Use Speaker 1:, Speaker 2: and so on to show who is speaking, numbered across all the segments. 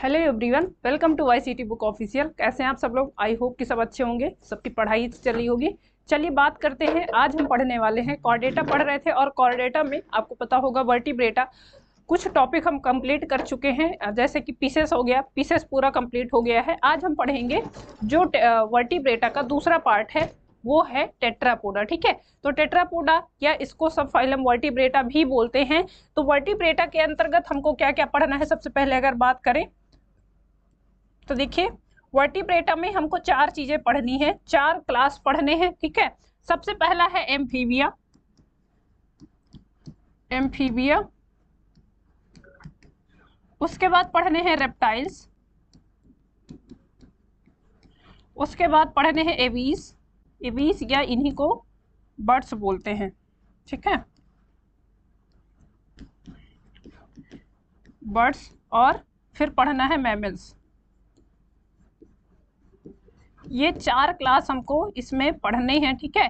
Speaker 1: Hello everyone, welcome Y C T book official. कैसे हैं आप सब लोग? आई होप कि सब अच्छे होंगे, सबकी पढ़ाई चल रही होगी। चलिए बात करते हैं। आज हम पढ़ने वाले हैं, कॉर्डेटा पढ़ रहे थे और कॉर्डेटा में आपको पता होगा वर्टिब्रेटा कुछ टॉपिक हम कंप्लीट कर चुके हैं, जैसे कि पीसेस हो गया, पीसेस पूरा कंप्लीट हो गया है। आज हम पढ़ेंगे जो वर्टिब्रेटा का दूसरा पार्ट है, वो है टेट्रापोडा। ठीक है, तो टेट्रापोडा या इसको सब फाइलम वर्टिब्रेटा भी बोलते हैं। तो वर्टिब्रेटा के अंतर्गत हमको क्या क्या पढ़ना है? सबसे पहले अगर बात करें तो देखिए, वर्टिब्रेटा में हमको चार चीजें पढ़नी है, चार क्लास पढ़ने हैं। ठीक है, सबसे पहला है एम्फीबिया। एम्फीबिया, उसके बाद पढ़ने हैं रेप्टाइल्स, उसके बाद पढ़ने हैं एवीज। एवीज या इन्हीं को बर्ड्स बोलते हैं। ठीक है, बर्ड्स। और फिर पढ़ना है मैमल्स। ये चार क्लास हमको इसमें पढ़ने हैं। ठीक है,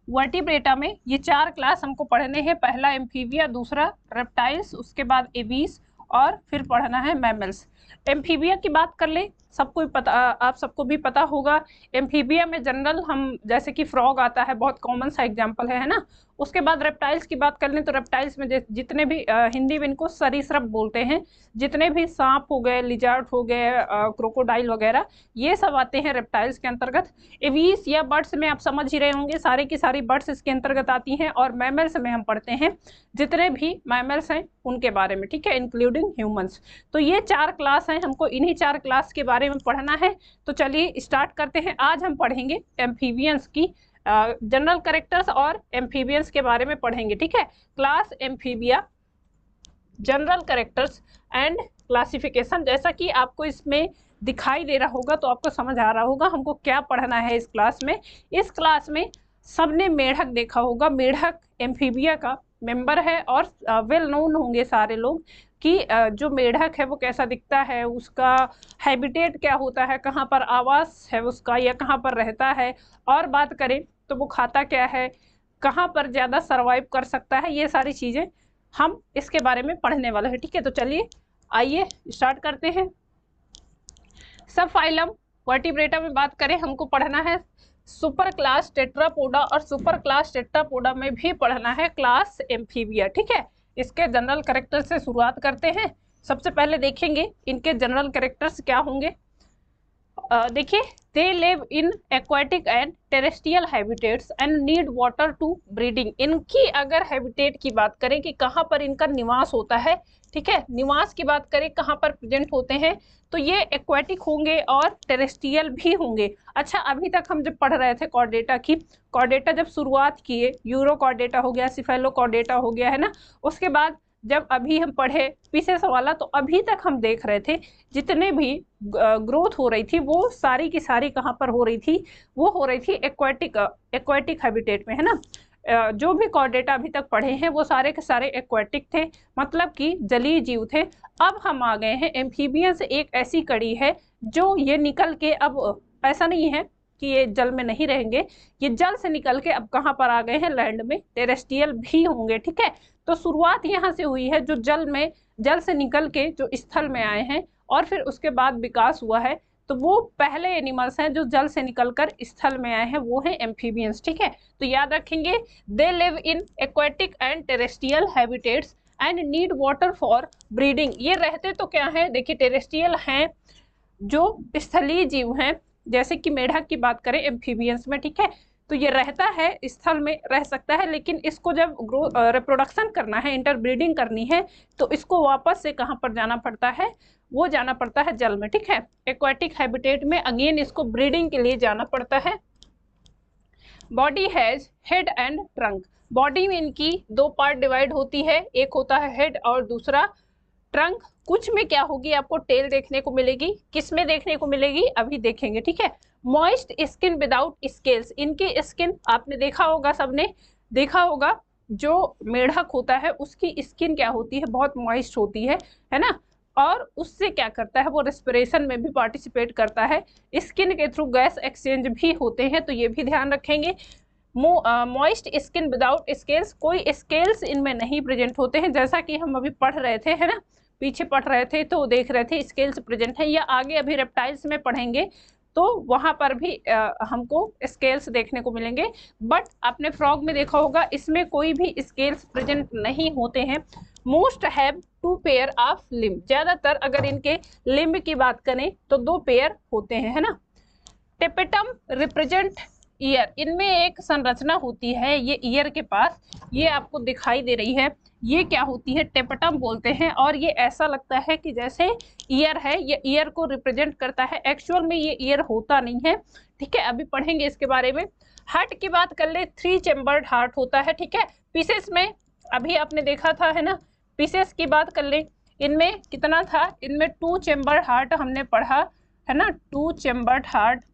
Speaker 1: वर्टिब्रेटा में ये चार क्लास हमको पढ़ने हैं। पहला एम्फीबिया, दूसरा रेप्टाइल्स, उसके बाद एवीज और फिर पढ़ना है मैमल्स। एम्फीबिया की बात कर ले, सबको पता, आप सबको भी पता होगा। एम्फीबिया में जनरल हम जैसे कि फ्रॉग आता है, बहुत कॉमन सा एग्जांपल है ना। उसके बाद रेप्टाइल्स की बात कर लें तो रेप्टाइल्स में जितने भी हिंदी में इनको सरीसृप बोलते हैं, जितने भी सांप हो गए, लिजार्ड हो गए, क्रोकोडाइल वगैरह, ये सब आते हैं रेप्टाइल्स के अंतर्गत। एवीज या बर्ड्स में आप समझ ही रहे होंगे, सारे की सारी बर्ड्स इसके अंतर्गत आती हैं। और मैमल्स में हम पढ़ते हैं जितने भी मैमल्स हैं उनके बारे में। ठीक है, इंक्लूडिंग ह्यूमंस। तो ये चार क्लास हैं, हमको इन्हीं चार क्लास के बारे में पढ़ना है। तो चलिए स्टार्ट करते हैं। आज हम पढ़ेंगे एम्फीबियंस की जनरल कैरेक्टर्स और एम्फीबियंस के बारे में पढ़ेंगे। ठीक है, class amphibia, general characters and classification. जैसा कि आपको इसमें दिखाई दे रहा होगा तो आपको समझ आ रहा होगा हमको क्या पढ़ना है इस क्लास में। इस क्लास में सबने मेढक देखा होगा। मेढक एम्फीबिया का मेंबर है और वेल नोन होंगे सारे लोग कि जो मेढक है वो कैसा दिखता है, उसका हैबिटेट क्या होता है, कहाँ पर आवास है उसका या कहाँ पर रहता है, और बात करें तो वो खाता क्या है, कहाँ पर ज़्यादा सर्वाइव कर सकता है, ये सारी चीज़ें हम इसके बारे में पढ़ने वाले हैं। ठीक है, तो चलिए आइए स्टार्ट करते हैं। सब फाइलम वर्टिब्रेटा में बात करें, हमको पढ़ना है सुपर क्लास टेट्रापोडा और सुपर क्लास टेट्रापोडा में भी पढ़ना है क्लास एम्फीबिया। ठीक है, इसके जनरल कैरेक्टर से शुरुआत करते हैं। सबसे पहले देखेंगे इनके जनरल कैरेक्टर्स क्या होंगे। देखिए, they live in aquatic and terrestrial habitats and need water to breeding. इनकी अगर हैबिटेट की बात करें कि कहाँ पर इनका निवास होता है, ठीक है, निवास की बात करें कहाँ पर प्रेजेंट होते हैं, तो ये एक्वाटिक होंगे और टेरेस्ट्रियल भी होंगे। अच्छा, अभी तक हम जब पढ़ रहे थे कॉर्डेटा की, कॉर्डेटा जब शुरुआत किए, यूरो कॉर्डेटा हो गया, सिफेलो कॉर्डेटा हो गया, है ना। उसके बाद जब अभी हम पढ़े पीसेस वाला, तो अभी तक हम देख रहे थे जितने भी ग्रोथ हो रही थी वो सारी की सारी कहाँ पर हो रही थी, वो हो रही थी एक्वाटिक हैबिटेट में, है ना। जो भी कॉर्डेटा अभी तक पढ़े हैं वो सारे के सारे एक्वाटिक थे, मतलब कि जलीय जीव थे। अब हम आ गए हैं एम्फीबियंस, एक ऐसी कड़ी है जो ये निकल के, अब ऐसा नहीं है कि ये जल में नहीं रहेंगे, ये जल से निकल के अब कहाँ पर आ गए हैं, लैंड में, टेरेस्ट्रियल भी होंगे। ठीक है, तो शुरुआत यहाँ से हुई है, जो जल से निकल के जो स्थल में आए हैं और फिर उसके बाद विकास हुआ है, तो वो पहले एनिमल्स हैं जो जल से निकलकर स्थल में आए हैं, वो हैं एम्फीबियंस। ठीक है, तो याद रखेंगे, दे live in aquatic and terrestrial habitats and need water for breeding. ये रहते तो क्या है, देखिए, टेरेस्ट्रियल हैं, जो स्थलीय जीव हैं, जैसे कि मेढक की बात करें एम्फीबियंस में। ठीक है, तो ये रहता है, स्थल में रह सकता है, लेकिन इसको जब रिप्रोडक्शन करना है, इंटरब्रीडिंग करनी है, तो इसको वापस से कहाँ पर जाना पड़ता है, वो जाना पड़ता है जल में। ठीक है, एक्वाटिक हैबिटेट में अगेन इसको ब्रीडिंग के लिए जाना पड़ता है। Body has head and trunk. Body में इनकी दो पार्ट डिवाइड होती है, एक होता है हेड और दूसरा ट्रंक। कुछ में क्या होगी, आपको टेल देखने को मिलेगी, किस में देखने को मिलेगी अभी देखेंगे। ठीक है, मॉइस्ट स्किन विदाउट स्केल्स। इनकी स्किन आपने देखा होगा, सबने देखा होगा, जो मेढक होता है उसकी स्किन क्या होती है, बहुत मॉइस्ट होती है ना। और उससे क्या करता है, वो रेस्पिरेशन में भी पार्टिसिपेट करता है, स्किन के थ्रू गैस एक्सचेंज भी होते हैं, तो ये भी ध्यान रखेंगे। मॉइस्ट स्किन विदाउट स्केल्स, कोई स्केल्स इनमें नहीं प्रेजेंट होते हैं, जैसा कि हम अभी पढ़ रहे थे, है ना, पीछे पढ़ रहे थे तो देख रहे थे स्केल्स प्रेजेंट है, या आगे अभी रेप्टाइल्स में पढ़ेंगे तो वहां पर भी हमको स्केल्स देखने को मिलेंगे। बट आपने फ्रॉग में देखा होगा इसमें कोई भी स्केल्स प्रेजेंट नहीं होते हैं। Most have 2 pair of limb, ज्यादातर अगर इनके लिम्ब की बात करें तो 2 पेयर होते हैं, है ना। टेपेटम रिप्रेजेंट ईयर, इनमें एक संरचना होती है ये ईयर के पास, ये आपको दिखाई दे रही है, ये क्या होती है, टेपेटम बोलते हैं। और ये ऐसा लगता है कि जैसे ईयर है, ये ईयर को रिप्रेजेंट करता है, एक्चुअल में ये ईयर होता नहीं है, ठीक है, अभी पढ़ेंगे इसके बारे में। हार्ट की बात कर ले, 3 चेम्बर्ड हार्ट होता है, ठीक है। पीसेस में अभी आपने देखा था, है ना, पीसेस की बात कर ले, इनमें कितना था, इनमें 2 चेम्बर्ड हार्ट हमने पढ़ा, है ना, 2 चेम्बर्ड हार्ट।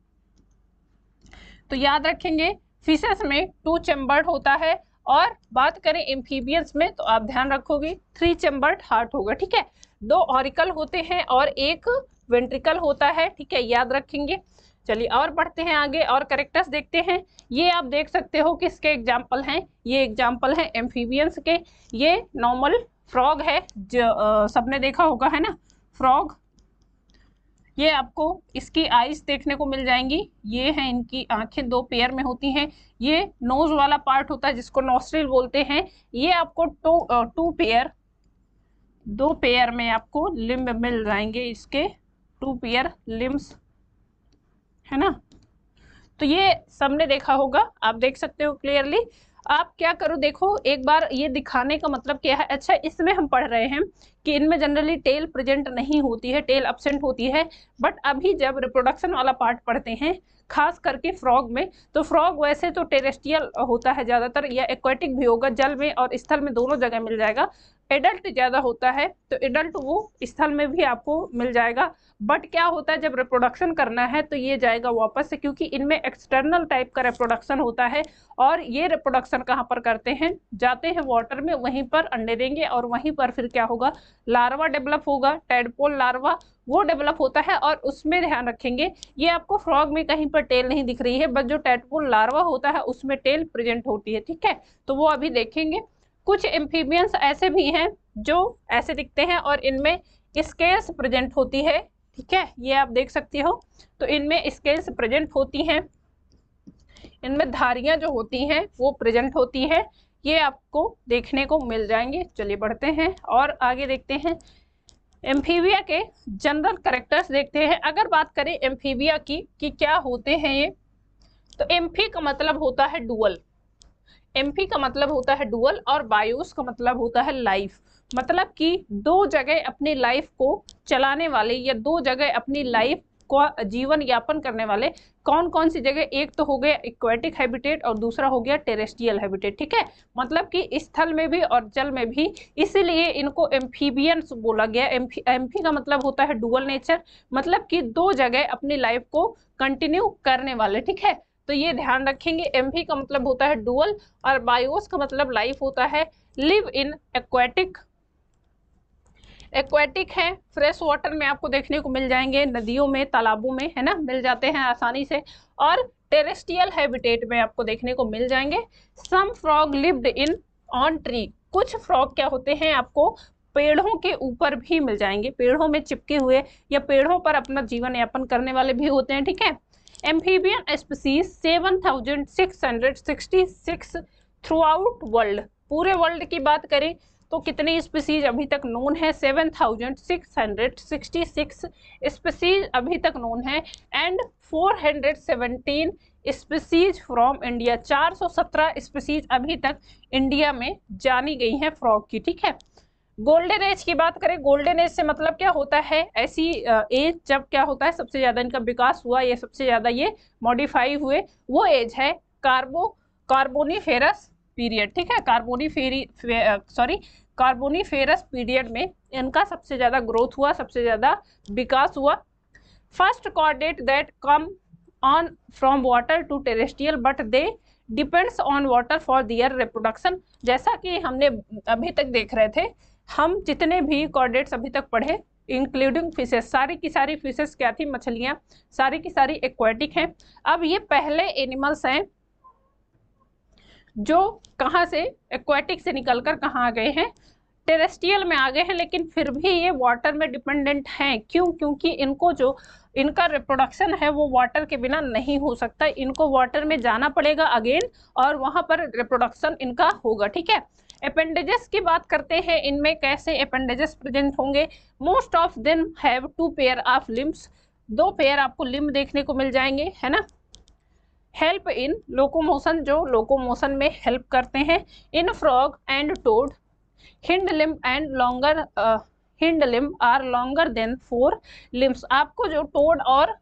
Speaker 1: तो याद रखेंगे फिशेस में 2 चेम्बर्ड होता है, और बात करें एम्फीबियंस में तो आप ध्यान रखोगे 3 चेम्बर्ड हार्ट होगा, ठीक है। 2 ऑरिकल होते हैं और 1 वेंट्रिकल होता है, ठीक है, याद रखेंगे। चलिए और बढ़ते हैं आगे और कैरेक्टर्स देखते हैं। ये आप देख सकते हो किसके एग्जाम्पल हैं, ये एग्जाम्पल है एम्फीबियंस के। ये नॉर्मल फ्रॉग है जो सबने देखा होगा, है ना, फ्रॉग। ये आपको इसकी आईज देखने को मिल जाएंगी, ये हैं इनकी आंखें, 2 पेयर में होती हैं। ये नोज वाला पार्ट होता है जिसको नोस्ट्रिल बोलते हैं। ये आपको 2 पेयर, 2 पेयर में आपको लिम्ब मिल जाएंगे, इसके 2 पेयर लिम्ब्स, है ना। तो ये सबने देखा होगा, आप देख सकते हो क्लियरली। आप क्या करो, देखो एक बार, ये दिखाने का मतलब क्या है। अच्छा, इसमें हम पढ़ रहे हैं कि इनमें जनरली टेल प्रेजेंट नहीं होती है, टेल अब्सेंट होती है। बट अभी जब रिप्रोडक्शन वाला पार्ट पढ़ते हैं, खास करके फ्रॉग में, तो फ्रॉग वैसे तो टेरेस्ट्रियल होता है ज़्यादातर, या एक्वेटिक भी होगा, जल में और स्थल में दोनों जगह मिल जाएगा। एडल्ट ज़्यादा होता है तो एडल्ट वो स्थल में भी आपको मिल जाएगा। बट क्या होता है, जब रिप्रोडक्शन करना है तो ये जाएगा वापस से, क्योंकि इनमें एक्सटर्नल टाइप का रिप्रोडक्शन होता है। और ये रिप्रोडक्शन कहाँ पर करते हैं, जाते हैं वाटर में, वहीं पर अंडे देंगे और वहीं पर फिर क्या होगा, लार्वा डेवलप होगा, टैडपोल लार्वा वो डेवलप होता है। और उसमें ध्यान रखेंगे, ये आपको फ्रॉग में कहीं पर टेल नहीं दिख रही है, बस जो टैडपोल लार्वा होता है उसमें टेल प्रेजेंट होती है, ठीक है, तो वो अभी देखेंगे। कुछ एम्फीबियंस ऐसे भी हैं जो ऐसे दिखते हैं और इनमें स्केल्स प्रेजेंट होती है, ठीक है, ये आप देख सकते हो। तो इनमें स्केल्स प्रेजेंट होती हैं, इनमें धारियां जो होती हैं वो प्रेजेंट होती है, ये आपको देखने को मिल जाएंगे। चलिए बढ़ते हैं और आगे देखते हैं। एम्फीबिया के जनरल कैरेक्टर्स देखते हैं। अगर बात करें एम्फीबिया की कि क्या होते हैं ये, तो एम्फी का मतलब होता है डुअल, एम्फी का मतलब होता है डुअल, और बायोस का मतलब होता है लाइफ। मतलब कि 2 जगह अपनी लाइफ को चलाने वाले, या 2 जगह अपनी लाइफ को जीवन यापन करने वाले। कौन कौन सी जगह, एक तो हो गया एक्वेटिक हैबिटेट और दूसरा हो गया टेरेस्ट्रियल हैबिटेट, ठीक है, मतलब कि स्थल में भी और जल में भी, इसीलिए इनको एम्फीबियंस बोला गया। एम्फी का मतलब होता है डुअल नेचर, मतलब कि 2 जगह अपनी लाइफ को कंटिन्यू करने वाले, ठीक है, तो ये ध्यान रखेंगे। एम्फी का मतलब होता है डुअल और बायोस का मतलब लाइफ होता है। लिव इन एक्वेटिक, एक्वेटिक है, फ्रेश वाटर में आपको देखने को मिल जाएंगे, नदियों में, तालाबों में, है ना, मिल जाते हैं आसानी से। और टेरेस्ट्रियल हैबिटेट में आपको देखने को मिल जाएंगे। Some frog lived in on tree, कुछ फ्रॉग क्या होते हैं आपको पेड़ों के ऊपर भी मिल जाएंगे, पेड़ों में चिपके हुए या पेड़ों पर अपना जीवन यापन करने वाले भी होते हैं, ठीक है। Amphibian species 7666 through out world, पूरे वर्ल्ड की बात करें तो कितनी स्पीसीज अभी तक नोन है, 7666 स्पीसीज अभी तक नोन है। And 417 species from India, 417 species अभी तक इंडिया में जानी गई हैं फ्रॉग की, ठीक है। गोल्डन एज की बात करें, गोल्डन एज से मतलब क्या होता है, ऐसी एज जब क्या होता है सबसे ज्यादा इनका विकास हुआ, ये सबसे ज्यादा ये मॉडिफाई हुए, वो एज है कार्बोनिफेरस पीरियड, ठीक है, कार्बोनिफेरस पीरियड में इनका सबसे ज्यादा ग्रोथ हुआ, सबसे ज्यादा विकास हुआ। First chordate that come on from water to terrestrial but they depends on water for their reproduction. जैसा कि हमने अभी तक देख रहे थे, हम जितने भी कॉर्डेट्स अभी तक पढ़े इंक्लूडिंग फिशेस, सारी की सारी फिशेस क्या थी, मछलियां, सारी की सारी एक्वेटिक हैं। अब ये पहले एनिमल्स हैं जो कहाँ से एक्वेटिक से निकलकर कहाँ आ गए हैं, टेरेस्ट्रियल में आ गए हैं, लेकिन फिर भी ये वाटर में डिपेंडेंट हैं। क्यों? क्योंकि इनको जो इनका रिप्रोडक्शन है वो वाटर के बिना नहीं हो सकता, इनको वाटर में जाना पड़ेगा अगेन और वहां पर रिप्रोडक्शन इनका होगा। ठीक है, अपेंडेजेस की बात करते हैं, इनमें कैसे अपेंडेजेस प्रेजेंट होंगे। Most of them have 2 pair of limbs, 2 pair आपको लिम्ब देखने को मिल जाएंगे, है ना। हेल्प इन लोकोमोशन, जो लोकोमोशन में हेल्प करते हैं। In frog and toad hind limb and longer hind limb are longer than 4 limbs. आपको जो टोड और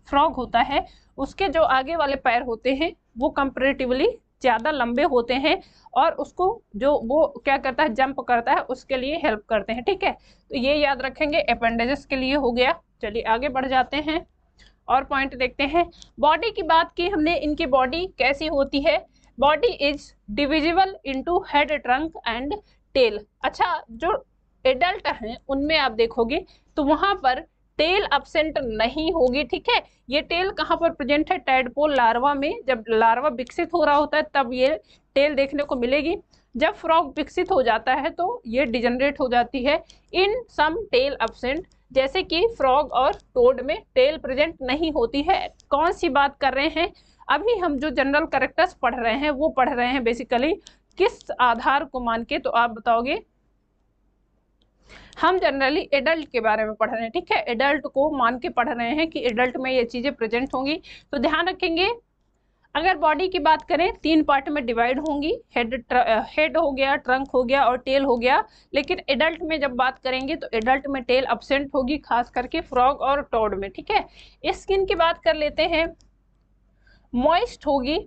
Speaker 1: फ्रॉग होता है उसके जो आगे वाले पैर होते हैं वो कंपैरेटिवली ज़्यादा लंबे होते हैं और उसको जो वो क्या करता है, जंप करता है, उसके लिए हेल्प करते हैं। ठीक है, तो ये याद रखेंगे, अपेंडेजेस के लिए हो गया। चलिए आगे बढ़ जाते हैं और पॉइंट देखते हैं। बॉडी की बात की हमने, इनकी बॉडी कैसी होती है। Body is divisible into head, trunk and tail. अच्छा, जो एडल्ट हैं उनमें आप देखोगे तो वहां पर टेल अब्सेंट नहीं होगी। ठीक है, ये टेल कहाँ पर प्रेजेंट है, टैडपोल लार्वा में। जब लार्वा विकसित हो रहा होता है तब ये टेल देखने को मिलेगी। जब फ्रॉग विकसित हो जाता है तो ये डिजनरेट हो जाती है। इन सम टेल अब्सेंट, जैसे कि फ्रॉग और टोड में टेल प्रेजेंट नहीं होती है। कौन सी बात कर रहे हैं, अभी हम जो जनरल कैरेक्टर्स पढ़ रहे हैं वो पढ़ रहे हैं बेसिकली किस आधार को मान के, तो आप बताओगे। हम जनरली एडल्ट के बारे में पढ़ रहे हैं। ठीक है, एडल्ट को मान के पढ़ रहे हैं कि एडल्ट में ये चीजें प्रेजेंट होंगी। तो ध्यान रखेंगे, अगर बॉडी की बात करें 3 पार्ट में डिवाइड होंगी, हेड हो गया, ट्रंक हो गया और टेल हो गया। लेकिन एडल्ट में जब बात करेंगे तो एडल्ट में टेल अब्सेंट होगी, खास करके फ्रॉग और टोड में। ठीक है, स्किन की बात कर लेते हैं, मॉइस्ट होगी,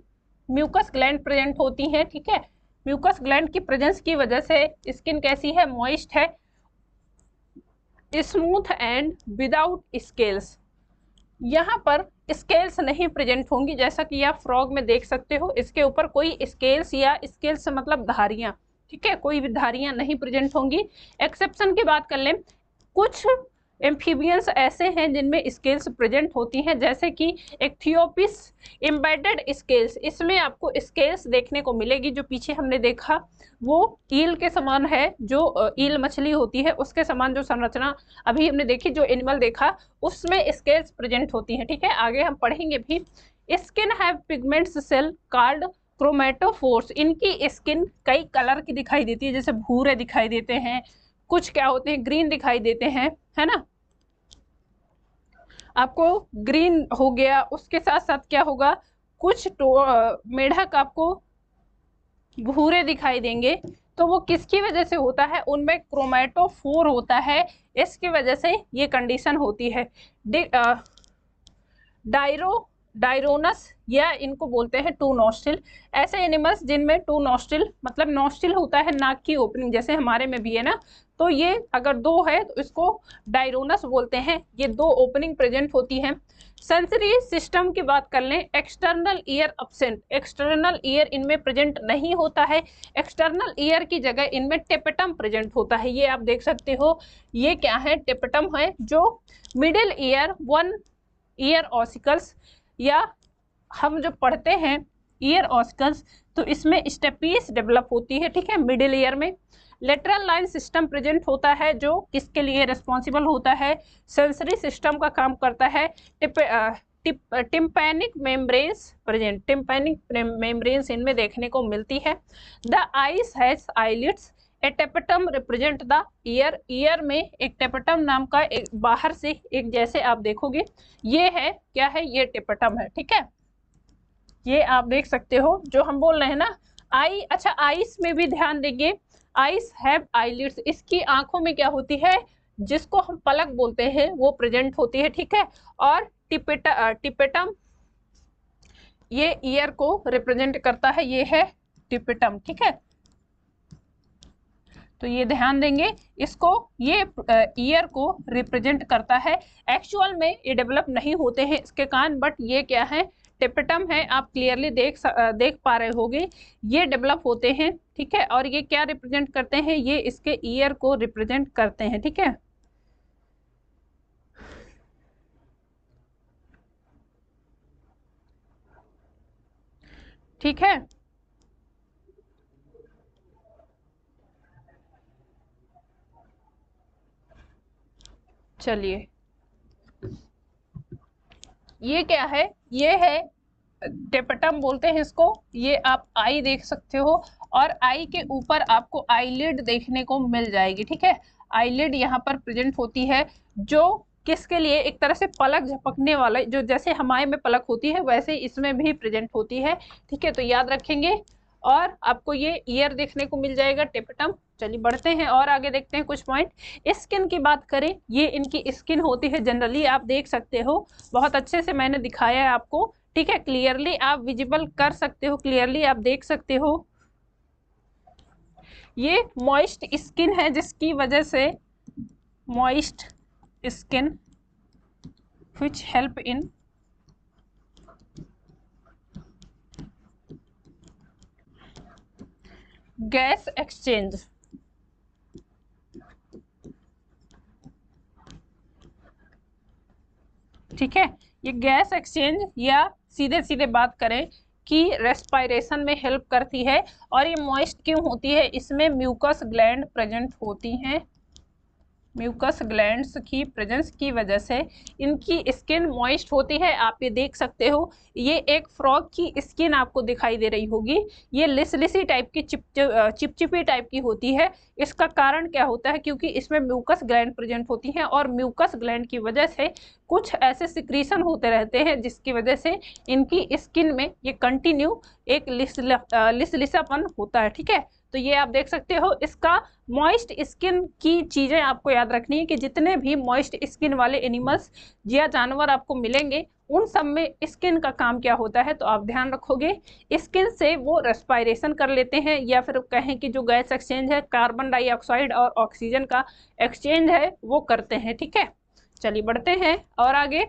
Speaker 1: म्यूकस ग्लैंड प्रेजेंट होती हैं। ठीक है, म्यूकस ग्लैंड की प्रेजेंस की वजह से स्किन कैसी है, मॉइस्ट है। स्मूथ एंड विदाउट स्केल्स, यहाँ पर स्केल्स नहीं प्रेजेंट होंगी, जैसा कि आप फ्रॉग में देख सकते हो, इसके ऊपर कोई स्केल्स, या स्केल्स मतलब धारियां, ठीक है, कोई भी धारियां नहीं प्रेजेंट होंगी। एक्सेप्शन की बात कर लें, कुछ एम्फीबियंस ऐसे हैं जिनमें स्केल्स प्रेजेंट होती हैं, जैसे कि इक्थियोपिस एम्बेडेड स्केल्स, इसमें आपको स्केल्स देखने को मिलेगी। जो पीछे हमने देखा वो ईल के समान है, जो ईल मछली होती है उसके समान जो संरचना अभी हमने देखी, जो एनिमल देखा उसमें स्केल्स प्रेजेंट होती हैं। ठीक है, आगे हम पढ़ेंगे भी। Skin have pigments cell called chromatophores, इनकी स्किन कई कलर की दिखाई देती है, जैसे भूरे दिखाई देते हैं, कुछ क्या होते हैं ग्रीन दिखाई देते हैं, है ना। आपको ग्रीन हो गया, उसके साथ साथ क्या होगा, कुछ मेढक आपको भूरे दिखाई देंगे। तो वो किसकी वजह से होता है, उनमें क्रोमेटोफोर होता है, इसकी वजह से ये कंडीशन होती है। डायरोनस, या इनको बोलते हैं 2 नॉस्ट्रिल, ऐसे एनिमल्स जिनमें 2 नॉस्ट्रिल, मतलब नॉस्ट्रिल होता है नाक की ओपनिंग, जैसे हमारे में भी है ना, तो ये अगर 2 है तो इसको डायरोनस बोलते हैं। ये 2 ओपनिंग प्रेजेंट होती है। सेंसरी सिस्टम की बात कर लें, external ear absent, external ear इनमें प्रेजेंट नहीं होता है। एक्सटर्नल ईयर की जगह इनमें टेपेटम प्रेजेंट होता है, ये आप देख सकते हो। ये क्या है, टेपेटम है। जो मिडिल ईयर 1 ईयर ऑसिकल्स, या हम जो पढ़ते हैं ईयर ऑसिकल्स, तो इसमें स्टेपीज डेवलप होती है। ठीक है, मिडिल ईयर में लेटरल लाइन सिस्टम प्रेजेंट होता है, जो किसके लिए रिस्पॉन्सिबल होता है, सेंसरी सिस्टम का काम करता है। Tympanic membranes present, tympanic membranes इनमें देखने को मिलती है। The ice has eyelids, A tapetum represent the year, year में एक टेपेटम नाम का एक बाहर से एक, जैसे आप देखोगे ये है, क्या है, ये टेपेटम है। ठीक है, ये आप देख सकते हो जो हम बोल रहे हैं ना आई। अच्छा, आइस में भी ध्यान देंगे, आइस हैव आईलिड्स, इसकी आंखों में क्या होती है, जिसको हम पलक बोलते हैं, वो प्रेजेंट होती है। ठीक है, और टिपेटम ये ईयर को रिप्रेजेंट करता है, ये है टिपेटम। ठीक है, तो ये ध्यान देंगे इसको, ये ईयर को रिप्रेजेंट करता है। एक्चुअल में ये डेवलप नहीं होते हैं इसके कान, बट ये क्या है, टेपेटम है, आप क्लियरली देख पा रहे होगे, ये डेवलप होते हैं। ठीक है, और ये क्या रिप्रेजेंट करते हैं, ये इसके ईयर को रिप्रेजेंट करते हैं। ठीक है, ठीक है। चलिए ये क्या है, ये है टेपेटम बोलते हैं इसको। ये आप आई देख सकते हो और आई के ऊपर आपको आईलिड देखने को मिल जाएगी, ठीक है। आईलिड यहाँ पर प्रेजेंट होती है, जो किसके लिए, एक तरह से पलक झपकने वाला, जो जैसे हमारे में पलक होती है वैसे इसमें भी प्रेजेंट होती है, ठीक है। तो याद रखेंगे। और आपको ये ईयर देखने को मिल जाएगा टेपेटम। चलिए बढ़ते हैं और आगे देखते हैं कुछ पॉइंट। स्किन की बात करें, ये इनकी स्किन होती है जनरली, आप देख सकते हो बहुत अच्छे से मैंने दिखाया है आपको, ठीक है। क्लियरली आप विजिबल कर सकते हो, क्लियरली आप देख सकते हो। ये मॉइस्ट स्किन है, जिसकी वजह से moist skin which help in gas exchange. ठीक है, ये गैस एक्सचेंज या सीधे सीधे बात करें कि रेस्पायरेशन में हेल्प करती है। और ये मॉइस्ट क्यों होती है, इसमें म्यूकस ग्लैंड प्रेजेंट होती हैं। म्यूकस ग्लैंड्स की प्रेजेंस की वजह से इनकी स्किन मॉइस्ट होती है। आप ये देख सकते हो, ये एक फ्रॉग की स्किन आपको दिखाई दे रही होगी, ये लिसलिसी टाइप की चिपचिपी टाइप की होती है। इसका कारण क्या होता है, क्योंकि इसमें म्यूकस ग्लैंड प्रेजेंट होती हैं और म्यूकस ग्लैंड की वजह से कुछ ऐसे सिक्रीशन होते रहते हैं जिसकी वजह से इनकी स्किन में ये कंटिन्यू एक लिसलिसापन होता है, ठीक है। तो ये आप देख सकते हो। इसका मॉइस्ट स्किन की चीज़ें आपको याद रखनी है कि जितने भी मॉइस्ट स्किन वाले एनिमल्स या जानवर आपको मिलेंगे उन सब में स्किन का काम क्या होता है, तो आप ध्यान रखोगे स्किन से वो रेस्पायरेशन कर लेते हैं, या फिर कहें कि जो गैस एक्सचेंज है, कार्बन डाइऑक्साइड और ऑक्सीजन का एक्सचेंज है वो करते हैं, ठीक है। चलिए बढ़ते हैं और आगे।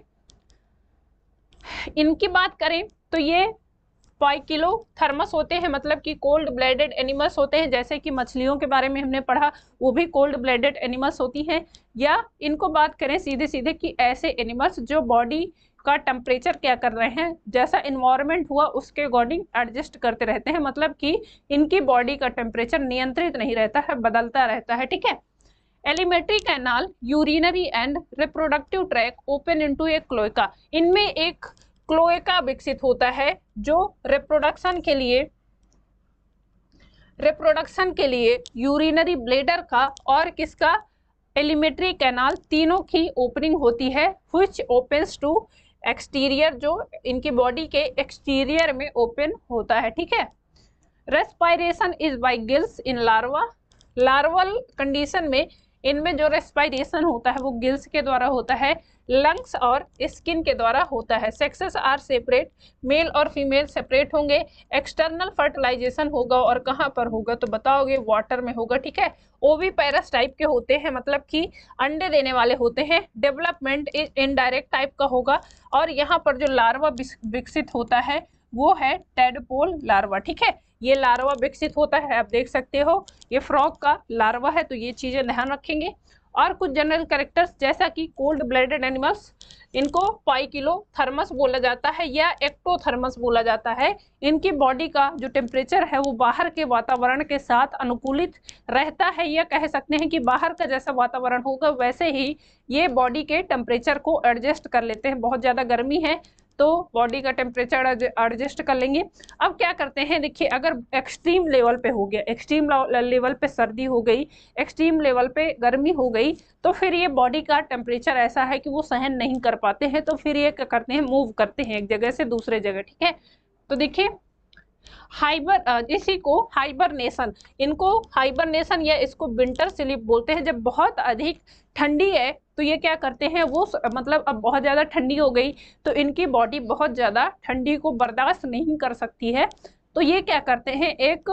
Speaker 1: इनकी बात करें तो ये पाइकिलोथर्मस होते हैं, मतलब कि कोल्ड ब्लडेड एनिमल्स होते हैं। जैसे कि मछलियों के बारे में हमने पढ़ा, वो भी कोल्ड ब्लडेड एनिमल्स होती हैं। या इनको बात करें सीधे सीधे कि ऐसे एनिमल्स जो बॉडी का टेम्परेचर क्या कर रहे हैं, जैसा इन्वायरमेंट हुआ उसके अकॉर्डिंग एडजस्ट करते रहते हैं, मतलब कि इनकी बॉडी का टेम्परेचर नियंत्रित नहीं रहता है, बदलता रहता है, ठीक है। Alimentary canal, urinary and reproductive tract open into A cloaca. इनमें एक क्लोएका विकसित होता है जो रिप्रोडक्शन के लिए यूरिनरी ब्लेडर का और किसका, एलिमेंट्री कैनाल, तीनों की ओपनिंग होती है, व्हिच ओपन्स टू एक्सटीरियर, जो इनकी बॉडी के एक्सटीरियर में ओपन होता है, ठीक है। Respiration is by gills in larva. Larval condition में इनमें जो रेस्पायरेशन होता है वो गिल्स के द्वारा होता है, लंग्स और स्किन के द्वारा होता है। सेक्सेस आर सेपरेट, मेल और फीमेल सेपरेट होंगे। एक्सटर्नल फर्टिलाइजेशन होगा और कहाँ पर होगा, तो बताओगे वाटर में होगा, ठीक है। ओवीपेरस टाइप के होते हैं, मतलब कि अंडे देने वाले होते हैं। डेवलपमेंट इनडायरेक्ट टाइप का होगा। और यहाँ पर जो लार्वा विकसित होता है वो है टेडपोल लार्वा, ठीक है। ये लार्वा विकसित होता है, आप देख सकते हो ये फ्रॉग का लार्वा है, तो ये चीजें ध्यान रखेंगे। और कुछ जनरल कैरेक्टर्स, जैसा कि कोल्ड ब्लडेड एनिमल्स, इनको पाइकिलोथर्मस बोला जाता है या एक्टोथर्मस बोला जाता है। इनकी बॉडी का जो टेम्परेचर है वो बाहर के वातावरण के साथ अनुकूलित रहता है, या कह सकते हैं कि बाहर का जैसा वातावरण होगा वैसे ही ये बॉडी के टेम्परेचर को एडजस्ट कर लेते हैं। बहुत ज़्यादा गर्मी है तो बॉडी का टेम्परेचर एडजस्ट कर लेंगे। अब क्या करते हैं, देखिए अगर एक्सट्रीम लेवल पे हो गया, एक्सट्रीम लेवल पे सर्दी हो गई, एक्सट्रीम लेवल पे गर्मी हो गई, तो फिर ये बॉडी का टेम्परेचर ऐसा है कि वो सहन नहीं कर पाते हैं, तो फिर ये क्या करते हैं, मूव करते हैं एक जगह से दूसरे जगह, ठीक है। तो देखिए इसी को हाइबरनेशन, इनको हाइबरनेशन या इसको विंटर स्लीप बोलते हैं। जब बहुत अधिक ठंडी है तो ये क्या करते हैं, वो मतलब अब बहुत ज़्यादा ठंडी हो गई तो इनकी बॉडी बहुत ज़्यादा ठंडी को बर्दाश्त नहीं कर सकती है, तो ये क्या करते हैं, एक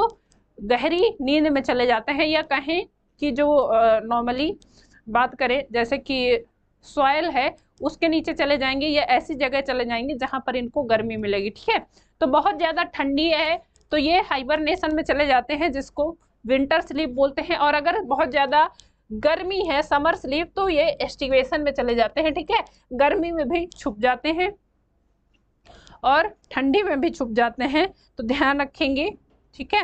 Speaker 1: गहरी नींद में चले जाते हैं, या कहें कि जो नॉर्मली बात करें जैसे कि सॉयल है उसके नीचे चले जाएंगे, या ऐसी जगह चले जाएंगे जहाँ पर इनको गर्मी मिलेगी, ठीक है। तो बहुत ज़्यादा ठंडी है तो ये हाइबरनेशन में चले जाते हैं, जिसको विंटर स्लीप बोलते हैं। और अगर बहुत ज़्यादा गर्मी है, समर स्लीप, तो ये एस्टिवेशन में चले जाते हैं, ठीक है। गर्मी में भी छुप जाते हैं और ठंडी में भी छुप जाते हैं, तो ध्यान रखेंगे, ठीक है।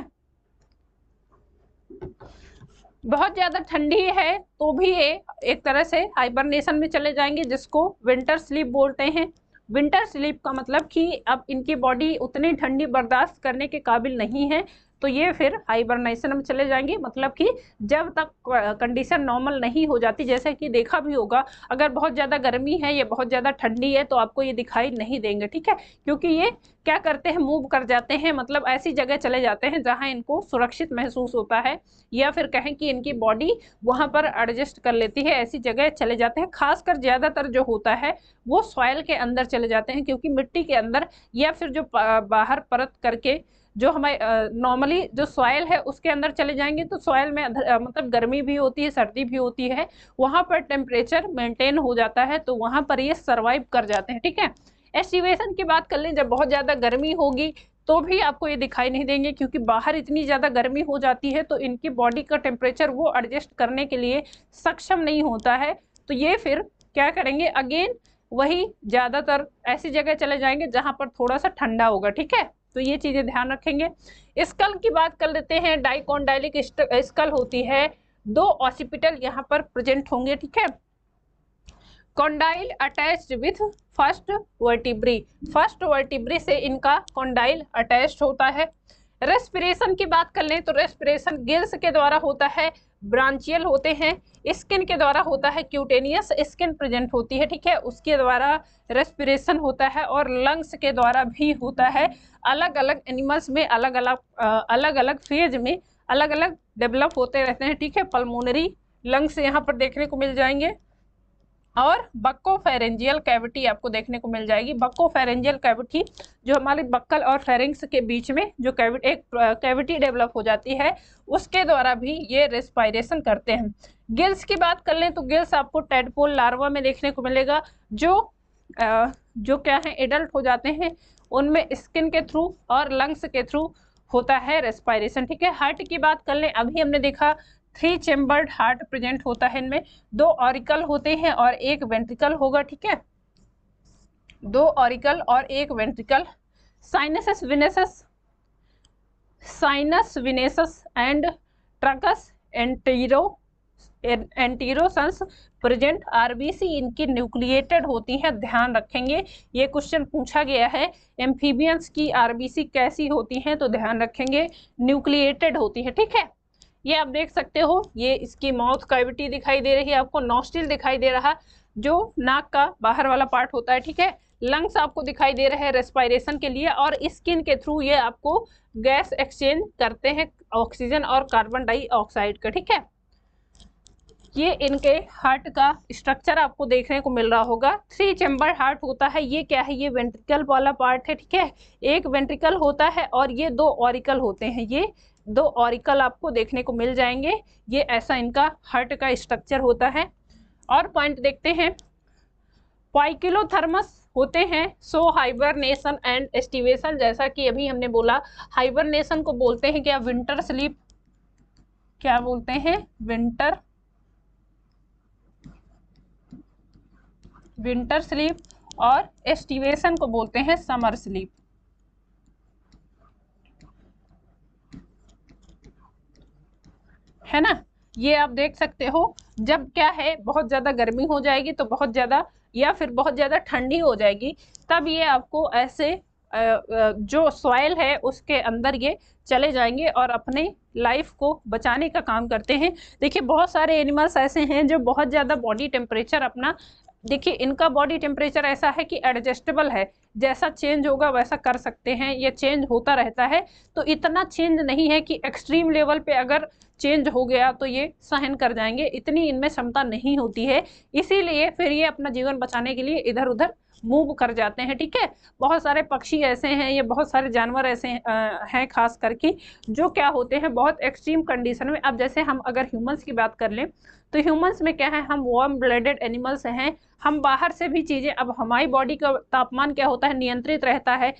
Speaker 1: बहुत ज़्यादा ठंडी है तो भी ये एक तरह से हाइबरनेशन में चले जाएंगे, जिसको विंटर स्लीप बोलते हैं। विंटर स्लीप का मतलब कि अब इनकी बॉडी उतनी ठंडी बर्दाश्त करने के काबिल नहीं है, तो ये फिर हाइबरनेशन में चले जाएंगे। मतलब कि जब तक कंडीशन नॉर्मल नहीं हो जाती, जैसे कि देखा भी होगा, अगर बहुत ज़्यादा गर्मी है या बहुत ज़्यादा ठंडी है तो आपको ये दिखाई नहीं देंगे, ठीक है, क्योंकि ये क्या करते हैं, मूव कर जाते हैं, मतलब ऐसी जगह चले जाते हैं जहाँ इनको सुरक्षित महसूस होता है, या फिर कहें कि इनकी बॉडी वहाँ पर एडजस्ट कर लेती है, ऐसी जगह चले जाते हैं। खासकर ज़्यादातर जो होता है वो सॉइल के अंदर चले जाते हैं, क्योंकि मिट्टी के अंदर या फिर जो बाहर परत करके जो हमारे नॉर्मली जो सॉइल है उसके अंदर चले जाएंगे, तो सॉइल में मतलब गर्मी भी होती है, सर्दी भी होती है, वहाँ पर टेम्परेचर मेंटेन हो जाता है, तो वहाँ पर ये सर्वाइव कर जाते हैं, ठीक है। एस्टिवेशन की बात कर लें, जब बहुत ज़्यादा गर्मी होगी तो भी आपको ये दिखाई नहीं देंगे, क्योंकि बाहर इतनी ज़्यादा गर्मी हो जाती है तो इनकी बॉडी का टेम्परेचर वो एडजस्ट करने के लिए सक्षम नहीं होता है, तो ये फिर क्या करेंगे, अगेन वही ज़्यादातर ऐसी जगह चले जाएंगे जहाँ पर थोड़ा सा ठंडा होगा, ठीक है। तो ये चीज़ें ध्यान रखेंगे। स्कल की बात कर लेते हैं। डाइकोंडाइलिक स्कल होती है, 2 ऑसिपिटल यहाँ पर प्रेजेंट होंगे, ठीक है। Condyle attached with first vertebrae, first vertebrae से इनका कॉन्डाइल अटैच्ड होता है। रेस्पिरेशन की बात कर लें तो रेस्पिरेशन गिल्स के द्वारा होता है, ब्रांचियल होते हैं। स्किन के द्वारा होता है, क्यूटेनियस स्किन प्रेजेंट होती है, ठीक है, उसके द्वारा रेस्पिरेशन होता है। और लंग्स के द्वारा भी होता है। अलग अलग एनिमल्स में अलग अलग फेज में अलग अलग डेवलप होते रहते हैं, ठीक है। पल्मोनरी लंग्स यहाँ पर देखने को मिल जाएंगे, और बक्कोफेरेंजियल कैविटी आपको देखने को मिल जाएगी। बक्कोफेरेंजियल कैविटी जो हमारे बक्कल और फेरिंग्स के बीच में जो एक कैविटी डेवलप हो जाती है, उसके द्वारा भी ये रेस्पिरेशन करते हैं। गिल्स की बात कर लें तो गिल्स आपको टेडपोल लार्वा में देखने को मिलेगा, जो क्या है, एडल्ट हो जाते हैं, उनमें स्किन के थ्रू और लंग्स के थ्रू होता है रेस्पिरेशन, ठीक है। हार्ट की बात कर लें, अभी हमने देखा 3 चेम्बर्ड हार्ट प्रेजेंट होता है, इनमें 2 ऑरिकल होते हैं और 1 वेंट्रिकल होगा, ठीक है, 2 ऑरिकल और 1 ventricle. Sinus venosus and truncus arteriosus present. RBC इनकी न्यूक्लिएटेड होती है, ध्यान रखेंगे, ये क्वेश्चन पूछा गया है, एम्फीबियंस की आरबीसी कैसी होती हैं, तो ध्यान रखेंगे न्यूक्लिएटेड होती है, ठीक है। ये आप देख सकते हो, ये इसकी माउथ कैविटी दिखाई दे रही है आपको, नॉस्ट्रिल दिखाई दे रहा, जो नाक का बाहर वाला पार्ट होता है, ठीक है। लंग्स आपको दिखाई दे रहे हैं रेस्पिरेशन के लिए, और स्किन के थ्रू ये आपको गैस एक्सचेंज करते हैं, ऑक्सीजन और कार्बन डाइऑक्साइड का, ठीक है। ये इनके हार्ट का स्ट्रक्चर आपको देखने को मिल रहा होगा। 3 चेम्बर हार्ट होता है, ये क्या है, ये वेंट्रिकल वाला पार्ट है, ठीक है, 1 वेंट्रिकल होता है और ये 2 ऑरिकल होते हैं, ये 2 ऑरिकल आपको देखने को मिल जाएंगे। ये ऐसा इनका हार्ट का स्ट्रक्चर होता है। और पॉइंट देखते हैं, पाइकिलोथर्मस होते हैं, सो हाइबरनेशन एंड एस्टिवेशन, जैसा कि अभी हमने बोला, हाइबरनेशन को बोलते हैं क्या, विंटर स्लीप, क्या बोलते हैं, विंटर स्लीप, और एस्टिवेशन को बोलते हैं समर स्लीप, है ना। ये आप देख सकते हो, जब क्या है, बहुत ज़्यादा गर्मी हो जाएगी तो बहुत ज़्यादा, या फिर बहुत ज़्यादा ठंडी हो जाएगी, तब ये आपको ऐसे जो सॉइल है उसके अंदर ये चले जाएंगे और अपने लाइफ को बचाने का काम करते हैं। देखिए बहुत सारे एनिमल्स ऐसे हैं जो बहुत ज़्यादा बॉडी टेम्परेचर अपना, देखिए इनका बॉडी टेम्परेचर ऐसा है कि एडजस्टेबल है, जैसा चेंज होगा वैसा कर सकते हैं, ये चेंज होता रहता है, तो इतना चेंज नहीं है कि एक्सट्रीम लेवल पे अगर चेंज हो गया तो ये सहन कर जाएंगे, इतनी इनमें क्षमता नहीं होती है, इसीलिए फिर ये अपना जीवन बचाने के लिए इधर उधर मूव कर जाते हैं, ठीक है। बहुत सारे पक्षी ऐसे हैं, ये बहुत सारे जानवर ऐसे हैं खास करके, जो क्या होते हैं बहुत एक्सट्रीम कंडीशन में। अब जैसे हम अगर ह्यूमंस की बात कर लें तो ह्यूमंस में क्या है, हम वार्म ब्लडेड एनिमल्स हैं, हम बाहर से भी चीज़ें, अब हमारी बॉडी का तापमान क्या होता है, नियंत्रित रहता है,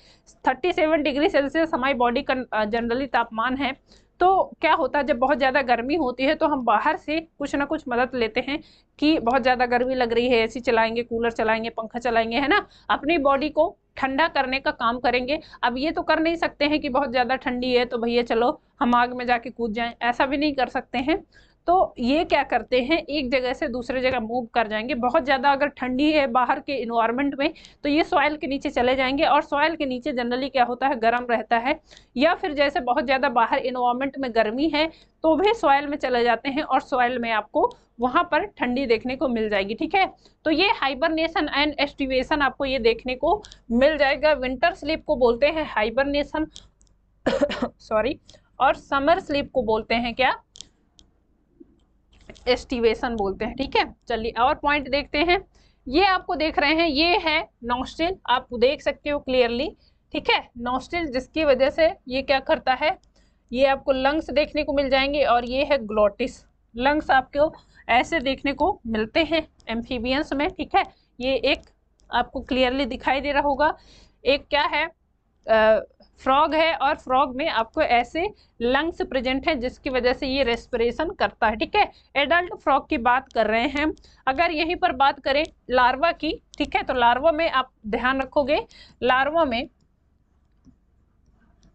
Speaker 1: 37 डिग्री सेल्सियस हमारी बॉडी का जनरली तापमान है। तो क्या होता है, जब बहुत ज़्यादा गर्मी होती है तो हम बाहर से कुछ ना कुछ मदद लेते हैं कि बहुत ज़्यादा गर्मी लग रही है, एसी चलाएंगे, कूलर चलाएंगे, पंखा चलाएंगे, है ना, अपनी बॉडी को ठंडा करने का काम करेंगे। अब ये तो कर नहीं सकते हैं कि बहुत ज़्यादा ठंडी है तो भैया चलो हम आग में जाके कूद जाएं, ऐसा भी नहीं कर सकते हैं। तो ये क्या करते हैं, एक जगह से दूसरे जगह मूव कर जाएंगे। बहुत ज़्यादा अगर ठंडी है बाहर के इन्वायरमेंट में तो ये सॉइल के नीचे चले जाएंगे, और सॉइल के नीचे जनरली क्या होता है, गर्म रहता है। या फिर जैसे बहुत ज़्यादा बाहर इन्वायरमेंट में गर्मी है तो भी सॉइल में चले जाते हैं, और सॉइल में आपको वहाँ पर ठंडी देखने को मिल जाएगी। ठीक है, तो ये हाइबरनेशन एंड एस्टिवेशन आपको ये देखने को मिल जाएगा। विंटर स्लीप को बोलते हैं हाइबरनेशन सॉरी, और समर स्लीप को बोलते हैं क्या, एस्टिवेशन बोलते हैं। ठीक है, चलिए और पॉइंट देखते हैं। ये आपको देख रहे हैं, ये है नॉस्ट्रिल, आप देख सकते हो क्लियरली। ठीक है, नॉस्ट्रिल जिसकी वजह से ये क्या करता है, ये आपको लंग्स देखने को मिल जाएंगे, और ये है ग्लोटिस। लंग्स आपको ऐसे देखने को मिलते हैं एम्फीबियंस में। ठीक है, ये एक आपको क्लियरली दिखाई दे रहा होगा। एक क्या है, फ्रॉग है, और फ्रॉग में आपको ऐसे लंग्स प्रेजेंट हैं जिसकी वजह से ये रेस्पिरेशन करता है। ठीक है, एडल्ट फ्रॉग की बात कर रहे हैं। अगर यहीं पर बात करें लार्वा की, ठीक है, तो लार्वा में आप ध्यान रखोगे, लार्वा में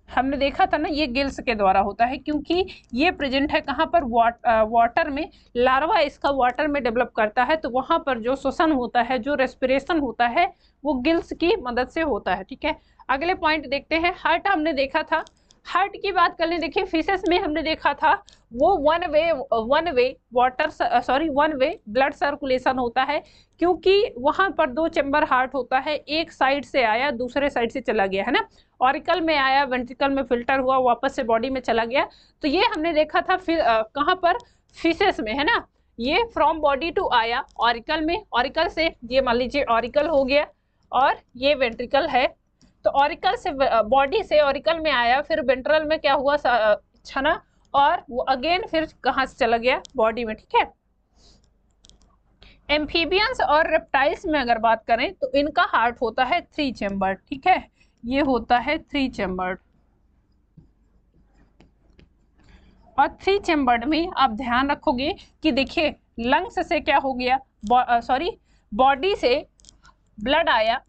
Speaker 1: हमने देखा था ना, ये गिल्स के द्वारा होता है, क्योंकि ये प्रेजेंट है कहाँ पर, वाटर में। लार्वा इसका वाटर में डेवलप करता है, तो वहाँ पर जो श्वसन होता है, जो रेस्पिरेशन होता है, वो गिल्स की मदद से होता है। ठीक है, अगले पॉइंट देखते हैं। हार्ट हमने देखा था, हार्ट की बात कर लें, देखिए फिशेस में हमने देखा था वो वन वे ब्लड सर्कुलेशन होता है, क्योंकि वहां पर दो चैम्बर हार्ट होता है, एक साइड से आया दूसरे साइड से चला गया, है ना। ऑरिकल में आया, वेंट्रिकल में फिल्टर हुआ, वापस से बॉडी में चला गया। तो ये हमने देखा था फिर कहाँ पर, फिशेस में, है ना। ये फ्रॉम बॉडी टू आया ऑरिकल में, ऑरिकल से ये मान लीजिए ऑरिकल हो गया, और ये वेंट्रिकल है। तो ऑरिकल से, बॉडी से ऑरिकल में आया, फिर वेंट्रल में क्या हुआ, छना, और वो अगेन फिर कहाँ से चला गया, बॉडी में। ठीक है, एम्फीबियंस और रेप्टाइल्स में अगर बात करें तो इनका हार्ट होता है 3 चैम्बर। ठीक है, ये होता है 3 चैम्बर्ड, और 3 चैम्बर्ड में आप ध्यान रखोगे कि देखिए लंग्स से क्या हो गया, बॉडी से ब्लड आया।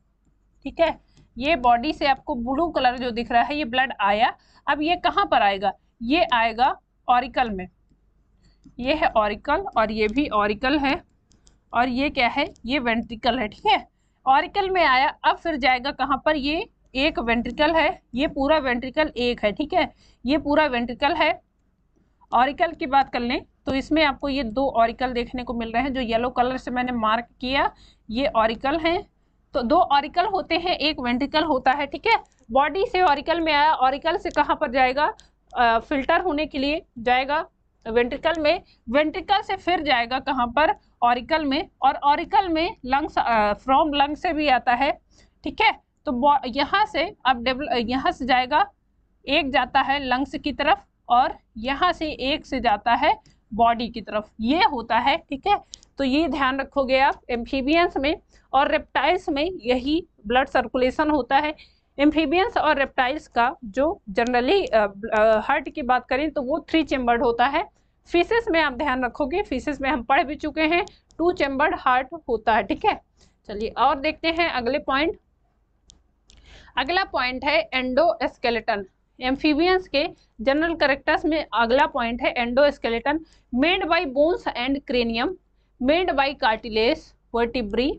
Speaker 1: ठीक है, ये बॉडी से आपको ब्लू कलर जो दिख रहा है, ये ब्लड आया। अब ये कहाँ पर आएगा, ये आएगा ऑरिकल में। ये है ऑरिकल, और ये भी ऑरिकल है, और ये क्या है, ये वेंट्रिकल है। ठीक है, ऑरिकल में आया, अब फिर जाएगा कहाँ पर, ये एक वेंट्रिकल है, ये पूरा वेंट्रिकल एक है। ठीक है, ये पूरा वेंट्रिकल है। ऑरिकल की बात कर लें तो इसमें आपको ये 2 ऑरिकल देखने को मिल रहे हैं, जो येलो कलर से मैंने मार्क किया, ये ऑरिकल हैं। तो 2 ऑरिकल होते हैं, एक वेंट्रिकल होता है। ठीक है, बॉडी से ऑरिकल में आया, ऑरिकल से कहाँ पर जाएगा, फिल्टर होने के लिए जाएगा वेंट्रिकल में, वेंट्रिकल से फिर जाएगा कहाँ पर, ऑरिकल में, और ऑरिकल में लंग्स, फ्रॉम लंग से भी आता है। ठीक है, तो यहाँ से अब यहाँ से जाएगा, एक जाता है लंग्स की तरफ, और यहाँ से एक से जाता है बॉडी की तरफ, ये होता है। ठीक है, तो ये ध्यान रखोगे आप। एम्फीबियंस में और रेप्टाइल्स में यही ब्लड सर्कुलेशन होता है। एम्फीबियंस और रेप्टाइल्स का जो जनरली हार्ट की बात करें तो वो 3 चैम्बर्ड होता है। फिशेस में आप ध्यान रखोगे, फिशेस में हम पढ़ भी चुके हैं, 2 चैम्बर्ड हार्ट होता है। ठीक है, चलिए और देखते हैं अगले पॉइंट। अगला पॉइंट है एंडोस्केलेटन। एम्फीबियंस के जनरल कैरेक्टर्स में अगला पॉइंट है endoskeleton, made by bones and cranium, made by cartilage vertebrae,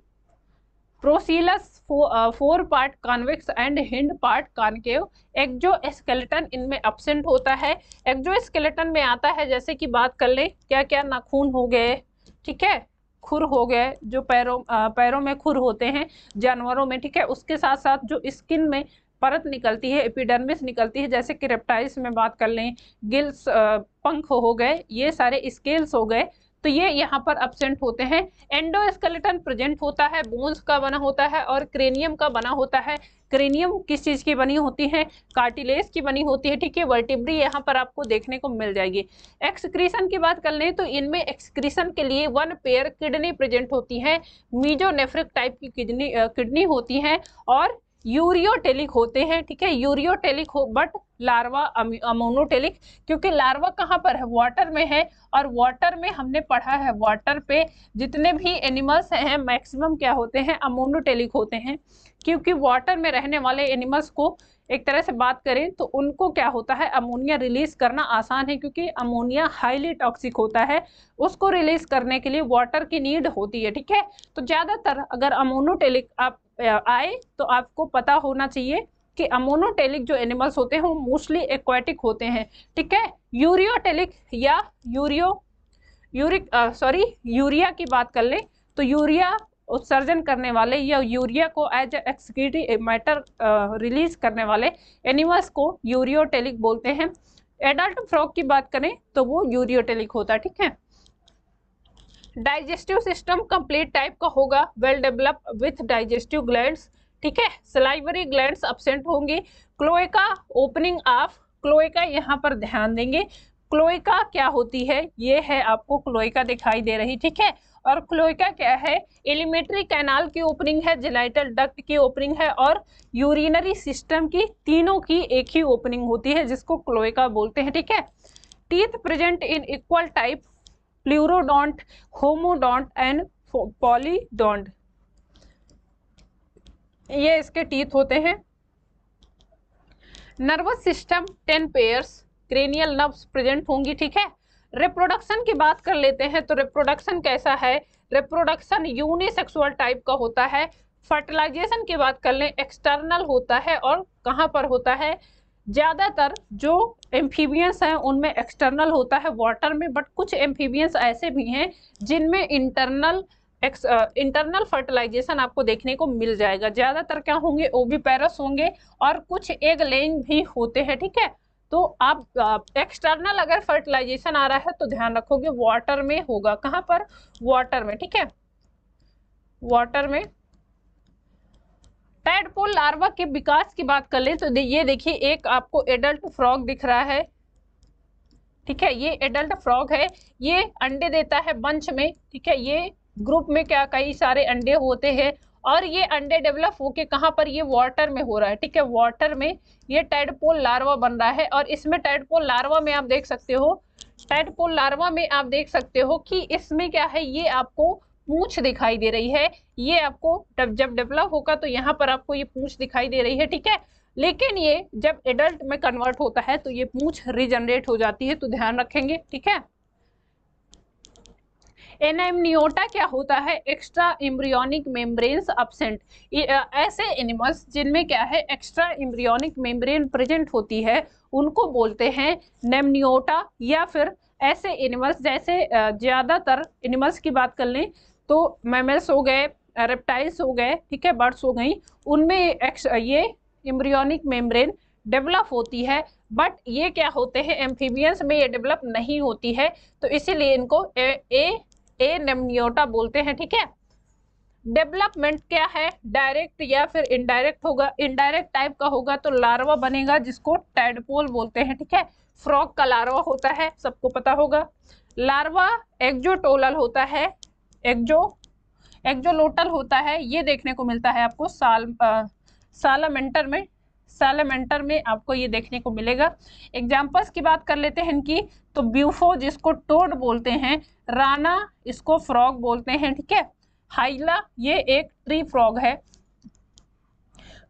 Speaker 1: procoelous 4 part convex and hind part concave. Exoskeleton इनमें एब्सेंट होता है। एक्सोस्केलेटन में आता है, जैसे कि बात कर ले, क्या क्या, नाखून हो गए, ठीक है, खुर हो गए, जो पैरों में खुर होते हैं जानवरों में। ठीक है, उसके साथ साथ जो स्किन में परत निकलती है, एपिडर्मिस निकलती है, जैसे कि रेप्टाइल्स में बात कर लें, गिल्स, पंख हो गए, ये सारे स्केल्स हो गए, तो ये यहाँ पर एब्सेंट होते हैं। एंडोस्केलेटन प्रेजेंट होता है, बोन्स का बना होता है और क्रेनियम का बना होता है। क्रेनियम किस चीज की बनी होती है, कार्टिलेज की बनी होती है। ठीक है, वर्टिब्री यहाँ पर आपको देखने को मिल जाएगी। एक्सक्रीशन की बात कर लें तो इनमें एक्सक्रीशन के लिए 1 पेयर किडनी प्रेजेंट होती है, मीजोनेफ्रिक टाइप की किडनी होती है, और यूरियोटेलिक होते हैं। ठीक है, यूरियोटेलिक हो, बट लार्वा अमोनोटेलिक, क्योंकि लार्वा कहाँ पर है, वाटर में है, और वाटर में हमने पढ़ा है, वाटर पे जितने भी एनिमल्स हैं मैक्सिमम क्या होते हैं, अमोनोटेलिक होते हैं, क्योंकि वाटर में रहने वाले एनिमल्स को एक तरह से बात करें तो उनको क्या होता है, अमोनिया रिलीज करना आसान है क्योंकि अमोनिया हाईली टॉक्सिक होता है, उसको रिलीज करने के लिए वाटर की नीड होती है, ठीक है। तो ज्यादातर अगर अमोनोटेलिक आप आए तो आपको पता होना चाहिए कि अमोनोटेलिक जो एनिमल्स होते हैं वो मोस्टली एक्वाटिक होते हैं, ठीक है। यूरियोटेलिक या यूरिया की बात कर ले तो यूरिया उत्सर्जन करने वाले या यूरिया को एज एक्सक्रीटरी मैटर रिलीज करने वाले एनिमल्स को यूरियोटेलिक बोलते हैं। एडल्ट फ्रॉग की बात करें तो वो यूरियोटेलिक होता है, ठीक है। डाइजेस्टिव सिस्टम कंप्लीट टाइप का होगा, well develop with digestive glands, ठीक है। सलाइवरी ग्लैंड्स एब्सेंट होंगे। क्लोएका ओपनिंग ऑफ क्लोएका, यहाँ पर ध्यान देंगे क्लोएका क्या होती है, ये है आपको क्लोएका दिखाई दे रही, ठीक है। और क्लोएका क्या है, एलिमेंट्री कैनाल की ओपनिंग है, जेनाइटल डक्ट की ओपनिंग है और यूरिनरी सिस्टम की, तीनों की एक ही ओपनिंग होती है जिसको क्लोएका बोलते हैं, ठीक है। Teeth present in equal type, pleurodont, homodont and polydont, ये इसके टीथ होते हैं। Nervous system 10 pairs cranial nerves present होंगी, ठीक है। रिप्रोडक्शन की बात कर लेते हैं तो रिप्रोडक्शन कैसा है, रिप्रोडक्शन यूनिसेक्सुअल टाइप का होता है। फर्टिलाइजेशन की बात कर लें एक्सटर्नल होता है और कहाँ पर होता है, ज़्यादातर जो एम्फीबियंस हैं उनमें एक्सटर्नल होता है वाटर में, बट कुछ एम्फीबियंस ऐसे भी हैं जिनमें इंटरनल फर्टिलाइजेशन आपको देखने को मिल जाएगा। ज़्यादातर क्या होंगे, ओविपेरस होंगे और कुछ एग लेइंग भी होते हैं, ठीक है। तो आप एक्सटर्नल अगर फर्टिलाइजेशन आ रहा है तो ध्यान रखोगे वाटर में होगा, कहाँ पर, वाटर में, ठीक है, वाटर में। टैडपोल लार्वा के विकास की बात कर ले तो ये देखिए एक आपको एडल्ट फ्रॉग दिख रहा है, ठीक है, ये एडल्ट फ्रॉग है, ये अंडे देता है बंच में, ठीक है, ये ग्रुप में क्या कई सारे अंडे होते हैं और ये अंडे डेवलप होके कहाँ पर, ये वाटर में हो रहा है, ठीक है, वाटर में ये टैडपोल लार्वा बन रहा है। और इसमें टैडपोल लार्वा में आप देख सकते हो, टैडपोल लार्वा में आप देख सकते हो कि इसमें क्या है, ये आपको पूंछ दिखाई दे रही है, ये आपको जब डेवलप होगा तो यहाँ पर आपको ये पूंछ दिखाई दे रही है, ठीक है। लेकिन ये जब एडल्ट में कन्वर्ट होता है तो ये पूंछ रीजनरेट हो जाती है, तो ध्यान रखेंगे, ठीक है। एनाम्नियोटा क्या होता है, एक्स्ट्रा एम्ब्रियोनिक मेम्ब्रेन्स एब्सेंट, ऐसे एनिमल्स जिनमें क्या है एक्स्ट्रा एम्ब्रियोनिक मेम्ब्रेन प्रेजेंट होती है उनको बोलते हैं नेम्नियोटा। या फिर ऐसे एनिमल्स जैसे ज़्यादातर एनिमल्स की बात कर लें तो मैमल्स हो गए, रेप्टाइल्स हो गए, ठीक है, बर्ड्स हो गई, उनमें ये एम्ब्रियोनिक मेम्ब्रेन डेवलप होती है, बट ये क्या होते हैं एम्फीबियंस में ये डेवलप नहीं होती है, तो इसीलिए इनको एनेम्नियोटा बोलते हैं, ठीक है। डेवलपमेंट क्या है, डायरेक्ट या फिर इनडायरेक्ट होगा, इनडायरेक्ट टाइप का होगा तो लार्वा बनेगा जिसको टैडपोल बोलते हैं, ठीक है। फ्रॉग का लार्वा होता है, सबको पता होगा। लार्वा एक्जोटोलल होता है, एक्जोलोटल होता है, ये देखने को मिलता है आपको सालामेंटर में आपको ये देखने को मिलेगा। एग्जाम्पल्स की बात कर लेते हैं इनकी, तो ब्यूफो जिसको टोड बोलते हैं, राना इसको फ्रॉग बोलते हैं, ठीक है। हाइला ये एक ट्री फ्रॉग है,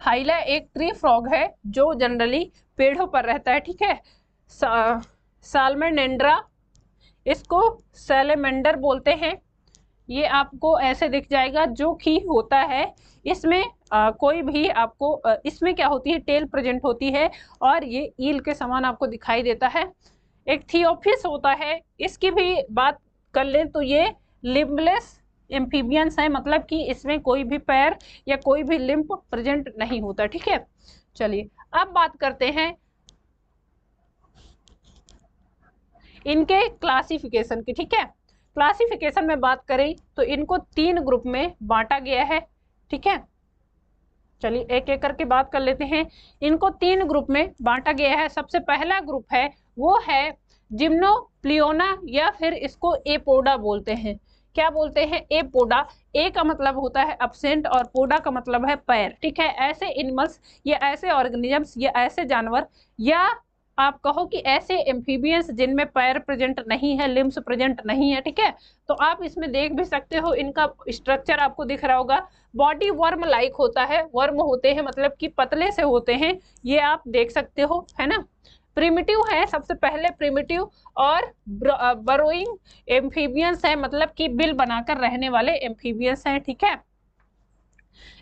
Speaker 1: हाइला एक ट्री फ्रॉग है जो जनरली पेड़ों पर रहता है, ठीक है। सालमेंड्रा इसको सैलेमेंडर बोलते हैं, ये आपको ऐसे दिख जाएगा जो कि होता है इसमें कोई भी आपको इसमें क्या होती है, टेल प्रेजेंट होती है और ये ईल के समान आपको दिखाई देता है। एक थियोफिस होता है, इसकी भी बात कर लें तो ये लिम्बलेस एम्फीबियंस है, मतलब कि इसमें कोई भी पैर या कोई भी लिम्ब प्रेजेंट नहीं होता, ठीक है। चलिए अब बात करते हैं इनके क्लासिफिकेशन की, ठीक है। क्लासिफिकेशन में बात करें तो इनको 3 ग्रुप में बांटा गया है, ठीक है। चलिए एक एक करके बात कर लेते हैं, इनको 3 ग्रुप में बांटा गया है। सबसे पहला ग्रुप है वो है जिम्नोप्लियोना या फिर इसको एपोडा बोलते हैं। क्या बोलते हैं, एपोडा, ए का मतलब होता है एब्सेंट और पोडा का मतलब है पैर, ठीक है। ऐसे एनिमल्स या ऐसे ऑर्गेनिजम्स या ऐसे जानवर या आप कहो कि ऐसे एम्फीबियंस जिनमें पैर प्रेजेंट नहीं है, लिम्स प्रेजेंट नहीं है, ठीक है, तो आप इसमें देख भी सकते हो, इनका स्ट्रक्चर आपको दिख रहा होगा, बॉडी वर्म लाइक होता है, वर्म होते हैं मतलब कि पतले से होते हैं, ये आप देख सकते हो, है ना। प्रिमिटिव है, सबसे पहले प्रिमिटिव और बरोइंग एम्फीबियंस है, मतलब कि बिल बनाकर रहने वाले एम्फीबियंस हैं, ठीक है।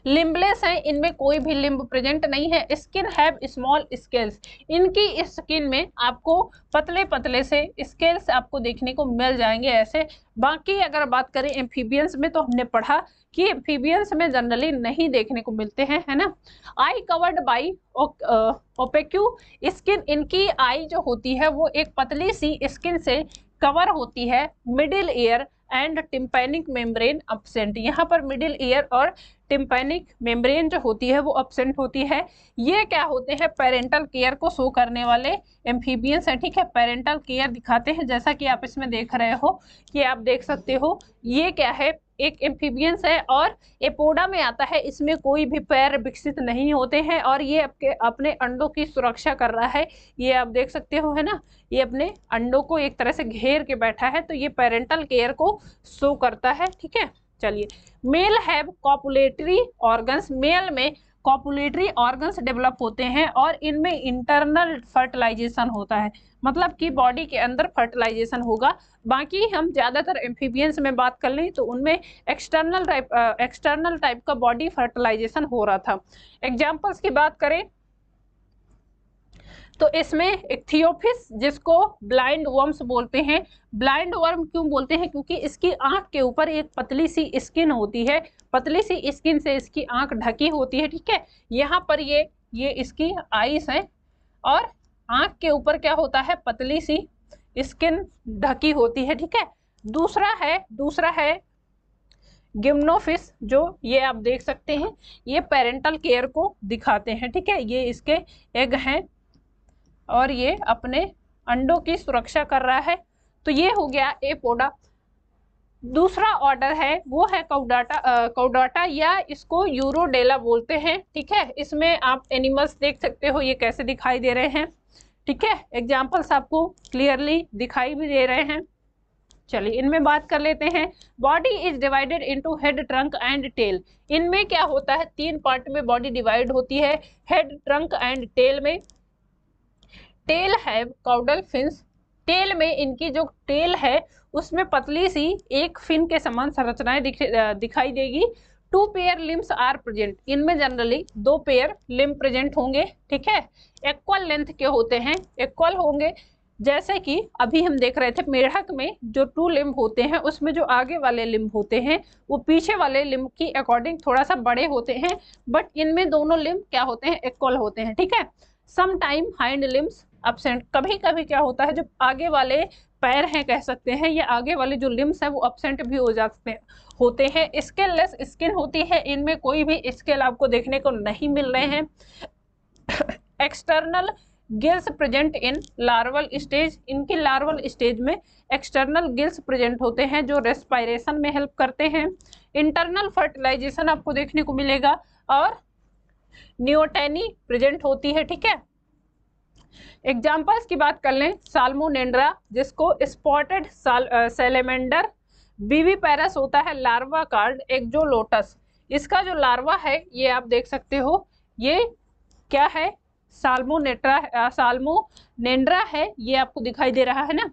Speaker 1: लिम्बलेस है, इनमें कोई भी लिम्ब प्रेजेंट नहीं है। स्किन हैव स्मॉल स्केल्स, इनकी स्किन में आपको पतले पतले से स्केल्स आपको देखने को मिल जाएंगे ऐसे। बाकी अगर बात करें एम्फीबियंस में, तो हमने पढ़ा कि एम्फीबियंस में जनरली नहीं देखने को मिलते हैं, है ना। आई कवर्ड बाई ओपेक्यू स्किन, इनकी आई जो होती है वो एक पतली सी स्किन से कवर होती है। Middle ear and tympanic membrane absent, यहाँ पर मिडिल ईयर और टिम्पैनिक मेम्ब्रेन जो होती है वो अब्सेंट होती है। ये क्या होते हैं, पेरेंटल केयर को शो करने वाले एम्फीबियंस है, ठीक है, पेरेंटल केयर दिखाते हैं, जैसा कि आप इसमें देख रहे हो कि आप देख सकते हो ये क्या है, एक एम्फीबियंस है और एपोडा में आता है, इसमें कोई भी पैर विकसित नहीं होते हैं और ये अपने अंडों की सुरक्षा कर रहा है, ये आप देख सकते हो, है ना, ये अपने अंडों को एक तरह से घेर के बैठा है, तो ये पेरेंटल केयर को शो करता है, ठीक है। चलिए, male have copulatory organs, male में कॉपुलेटरी ऑर्गन्स डेवलप होते हैं और इनमें इंटरनल फर्टिलाइजेशन होता है, मतलब कि बॉडी के अंदर फर्टिलाइजेशन होगा। बाकी हम ज़्यादातर एम्फीबियंस में बात कर लें तो उनमें एक्सटर्नल टाइप का बॉडी फर्टिलाइजेशन हो रहा था। एग्जाम्पल्स की बात करें तो इसमें इक्थियोपिस, जिसको ब्लाइंड वर्म्स बोलते हैं। ब्लाइंड वर्म क्यों बोलते हैं, क्योंकि इसकी आंख के ऊपर एक पतली सी स्किन होती है, पतली सी स्किन से इसकी आंख ढकी होती है, ठीक है। यहाँ पर ये इसकी आईज है और आंख के ऊपर क्या होता है, पतली सी स्किन ढकी होती है, ठीक है। दूसरा है गिम्नोफिश, जो ये आप देख सकते हैं, ये पेरेंटल केयर को दिखाते हैं, ठीक है, ये इसके एग हैं और ये अपने अंडों की सुरक्षा कर रहा है, तो ये हो गया एपोडा। दूसरा ऑर्डर है वो है कौडाटा या इसको यूरोडेला बोलते हैं, ठीक है। इसमें आप एनिमल्स देख सकते हो, ये कैसे दिखाई दे रहे हैं, ठीक है, एग्जाम्पल्स आपको क्लियरली दिखाई भी दे रहे हैं। चलिए, इनमें बात कर लेते हैं। Body is divided into head, trunk and tail, इनमें क्या होता है, 3 पार्ट में बॉडी डिवाइड होती है, हेड, ट्रंक एंड टेल में। Tail have caudal fins, tail में इनकी जो टेल है उसमें पतली सी एक फिन के समान संरचनाएं दिखाई देगी। 2 पेयर लिम्स आर प्रेजेंट, इनमें जनरली 2 पेयर लिम्ब प्रेजेंट होंगे, ठीक है। इक्वल लेंथ के होते हैं, इक्वल होंगे, जैसे कि अभी हम देख रहे थे मेढक में जो 2 लिम्ब होते हैं उसमें जो आगे वाले लिम्ब होते हैं वो पीछे वाले लिम्ब की अकॉर्डिंग थोड़ा सा बड़े होते हैं, बट इनमें दोनों लिम्ब क्या होते हैं, इक्वल होते हैं, ठीक है। Some time hind limbs absent, कभी कभी क्या होता है, जो आगे वाले पैर हैं कह सकते हैं, या आगे वाले जो लिम्स हैं वो अब्सेंट भी हो जाते होते हैं। स्केललेस स्किन होती है, इनमें कोई भी स्केल आपको देखने को नहीं मिल रहे हैं। External gills present in larval stage, इनकी लार्वल स्टेज में एक्सटर्नल गिल्स प्रेजेंट होते हैं जो रेस्पायरेशन में हेल्प करते हैं। इंटरनल फर्टिलाइजेशन आपको देखने को मिलेगा और नियोटेनी प्रेजेंट होती है, ठीक है। एग्जाम्पल्स की बात कर लें, साल्मोनेंड्रा, जिसको स्पॉटेड सैलेमेंडर, बीवीपैरस होता है लार्वा कार्ड एक्जोलोटस, इसका जो लार्वा है ये आप देख सकते हो, ये क्या है, साल्मोनेंड्रा है, ये आपको दिखाई दे रहा है ना,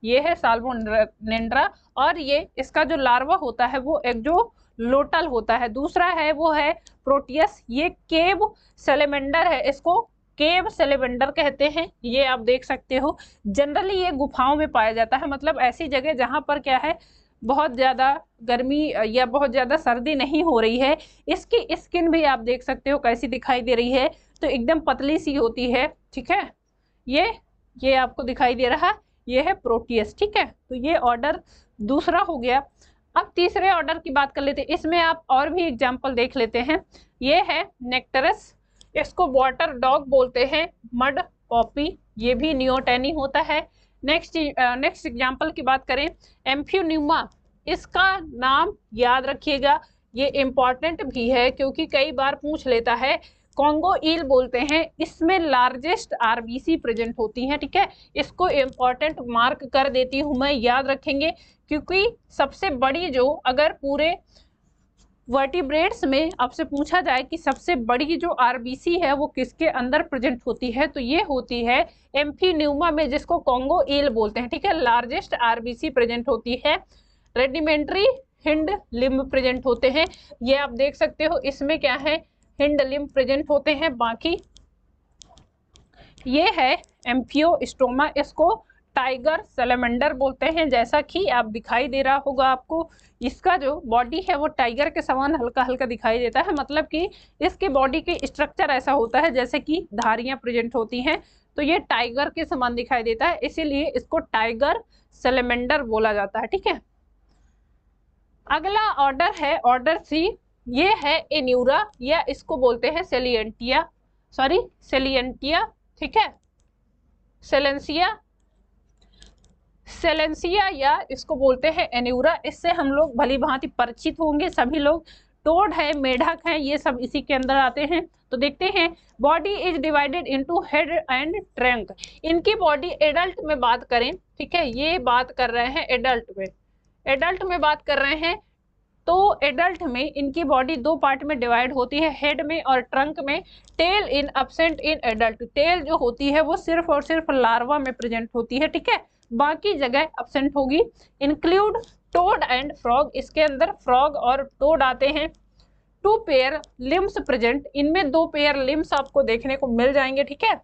Speaker 1: ये है साल्मोनेंड्रा और ये इसका जो लार्वा होता है वो एक्जोलोटल होता है। दूसरा है वो है प्रोटियस, ये केव सैलेमेंडर है, इसको केव सैलेमेंडर कहते हैं, ये आप देख सकते हो। जनरली ये गुफाओं में पाया जाता है, मतलब ऐसी जगह जहां पर क्या है, बहुत ज़्यादा गर्मी या बहुत ज़्यादा सर्दी नहीं हो रही है। इसकी स्किन भी आप देख सकते हो कैसी दिखाई दे रही है, तो एकदम पतली सी होती है, ठीक है। ये आपको दिखाई दे रहा, ये है प्रोटियस, ठीक है। तो ये ऑर्डर दूसरा हो गया। अब तीसरे ऑर्डर की बात कर लेते हैं, इसमें आप और भी एग्जाम्पल देख लेते हैं। ये है नेक्टरस, इसको वाटर डॉग बोलते हैं, मड पॉपी, ये भी नियोटेनी होता है। नेक्स्ट एग्जाम्पल की बात करें, एम्फियोन्यूमा, इसका नाम याद रखिएगा, ये इम्पॉर्टेंट भी है क्योंकि कई बार पूछ लेता है कॉन्गो ईल बोलते हैं, इसमें लार्जेस्ट आरबीसी प्रेजेंट होती हैं, ठीक है। इसको इम्पोर्टेंट मार्क कर देती हूं मैं, याद रखेंगे, क्योंकि सबसे बड़ी जो, अगर पूरे वर्टिब्रेट्स में आपसे पूछा जाए कि सबसे बड़ी जो आरबीसी है वो किसके अंदर प्रेजेंट होती है, तो ये होती है एम्फीन्यूमा में, जिसको कॉन्गो ईल बोलते हैं, ठीक है। लार्जेस्ट आरबीसी प्रेजेंट होती है। रेडिमेंट्री हिंड लिम्ब प्रेजेंट होते हैं, ये आप देख सकते हो, इसमें क्या है, हिंड लिम्ब प्रेजेंट होते हैं। बाकी ये है एम्फियोस्टोमा, इसको टाइगर सैलेमेंडर बोलते हैं, जैसा कि आप दिखाई दे रहा होगा आपको। इसका जो बॉडी है वो टाइगर के समान हल्का हल्का दिखाई देता है, मतलब कि इसके बॉडी के स्ट्रक्चर ऐसा होता है जैसे कि धारियां प्रेजेंट होती हैं, तो ये टाइगर के समान दिखाई देता है, इसीलिए इसको टाइगर सैलेमेंडर बोला जाता है, ठीक है। अगला ऑर्डर है ऑर्डर 3, ये है एन्यूरा, या इसको बोलते हैं सेलिएंटिया, सेलिएंटिया, ठीक है, सेलेंसिया या इसको बोलते हैं एन्यूरा। इससे हम लोग भली भांति परिचित होंगे सभी लोग। टोड है, मेढक है, ये सब इसी के अंदर आते हैं। तो देखते हैं, body is divided into head and trunk. इनकी बॉडी एडल्ट में बात करें, ठीक है, ये बात कर रहे हैं एडल्ट में बात कर रहे हैं, तो एडल्ट में इनकी बॉडी दो पार्ट में डिवाइड होती है, हेड में और ट्रंक में। Tail in absent in adult, tail जो होती है वो सिर्फ और सिर्फ लार्वा में प्रेजेंट होती है, ठीक है, बाकी जगह एब्सेंट होगी। इंक्लूड टोड एंड फ्रॉग, इसके अंदर फ्रॉग और टोड आते हैं। 2 पेयर लिम्स प्रेजेंट, इनमें 2 पेयर लिम्स आपको देखने को मिल जाएंगे, ठीक है।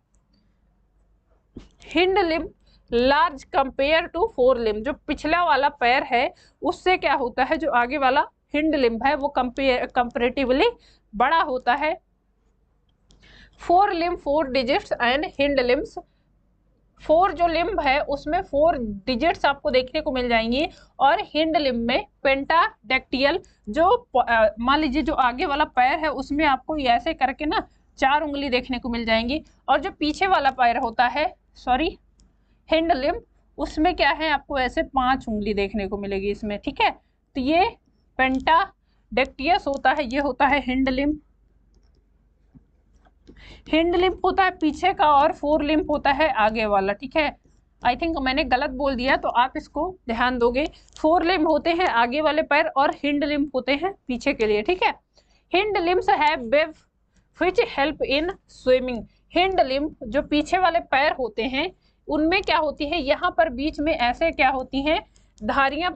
Speaker 1: Hind limb large compare to 4 limb, जो पिछला वाला पैर है उससे क्या होता है, जो आगे वाला हिंड लिम्ब है वो कंपेरेटिवली बड़ा होता है। 4 limb 4 digits and hind limbs, 4 जो लिम्ब है उसमें 4 डिजिट्स आपको देखने को मिल जाएंगी, और हिंड लिम्ब में पेंटाडेक्टियल, जो मान लीजिए जो आगे वाला पैर है उसमें आपको ऐसे करके ना 4 उंगली देखने को मिल जाएंगी, और जो पीछे वाला पैर होता है हिंड लिम्ब, उसमें क्या है, आपको ऐसे 5 उंगली देखने को मिलेगी इसमें, ठीक है। तो ये पेंटाडेक्टियस होता है, ये होता है हिंड लिम्ब। हिंड लिम्ब होता है पीछे का, और 4 लिम्ब होता है आगे वाला, ठीक है। आई थिंक मैंने गलत बोल दिया, तो आप इसको ध्यान दोगे। 4 लिम्ब होते हैं आगे वाले पैर, और हिंड लिम्ब होते हैं पीछे के लिए, ठीक है। Hind limbs have web which help in swimming. Hind limb जो पीछे वाले पैर होते हैं उनमें क्या होती है, यहाँ पर बीच में ऐसे क्या होती हैं, धारियां,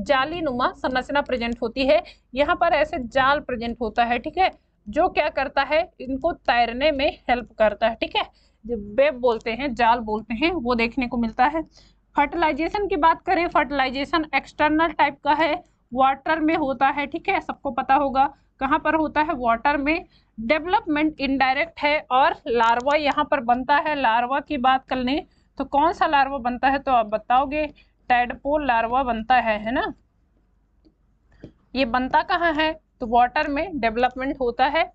Speaker 1: जाली नुमा संरचना प्रेजेंट होती है, यहाँ पर ऐसे जाल प्रेजेंट होता है, ठीक है, जो क्या करता है, इनको तैरने में हेल्प करता है, ठीक है। जो वेब बोलते हैं, जाल बोलते हैं, वो देखने को मिलता है। फर्टिलाइजेशन की बात करें, फर्टिलाइजेशन एक्सटर्नल टाइप का है, वाटर में होता है, ठीक है, सबको पता होगा कहाँ पर होता है, वाटर में। डेवलपमेंट इनडायरेक्ट है, और लार्वा यहाँ पर बनता है। लार्वा की बात कर लें तो कौन सा लार्वा बनता है, तो आप बताओगे, टैडपोल लार्वा बनता है ना। ये बनता कहाँ है, तो वाटर में डेवलपमेंट होता है,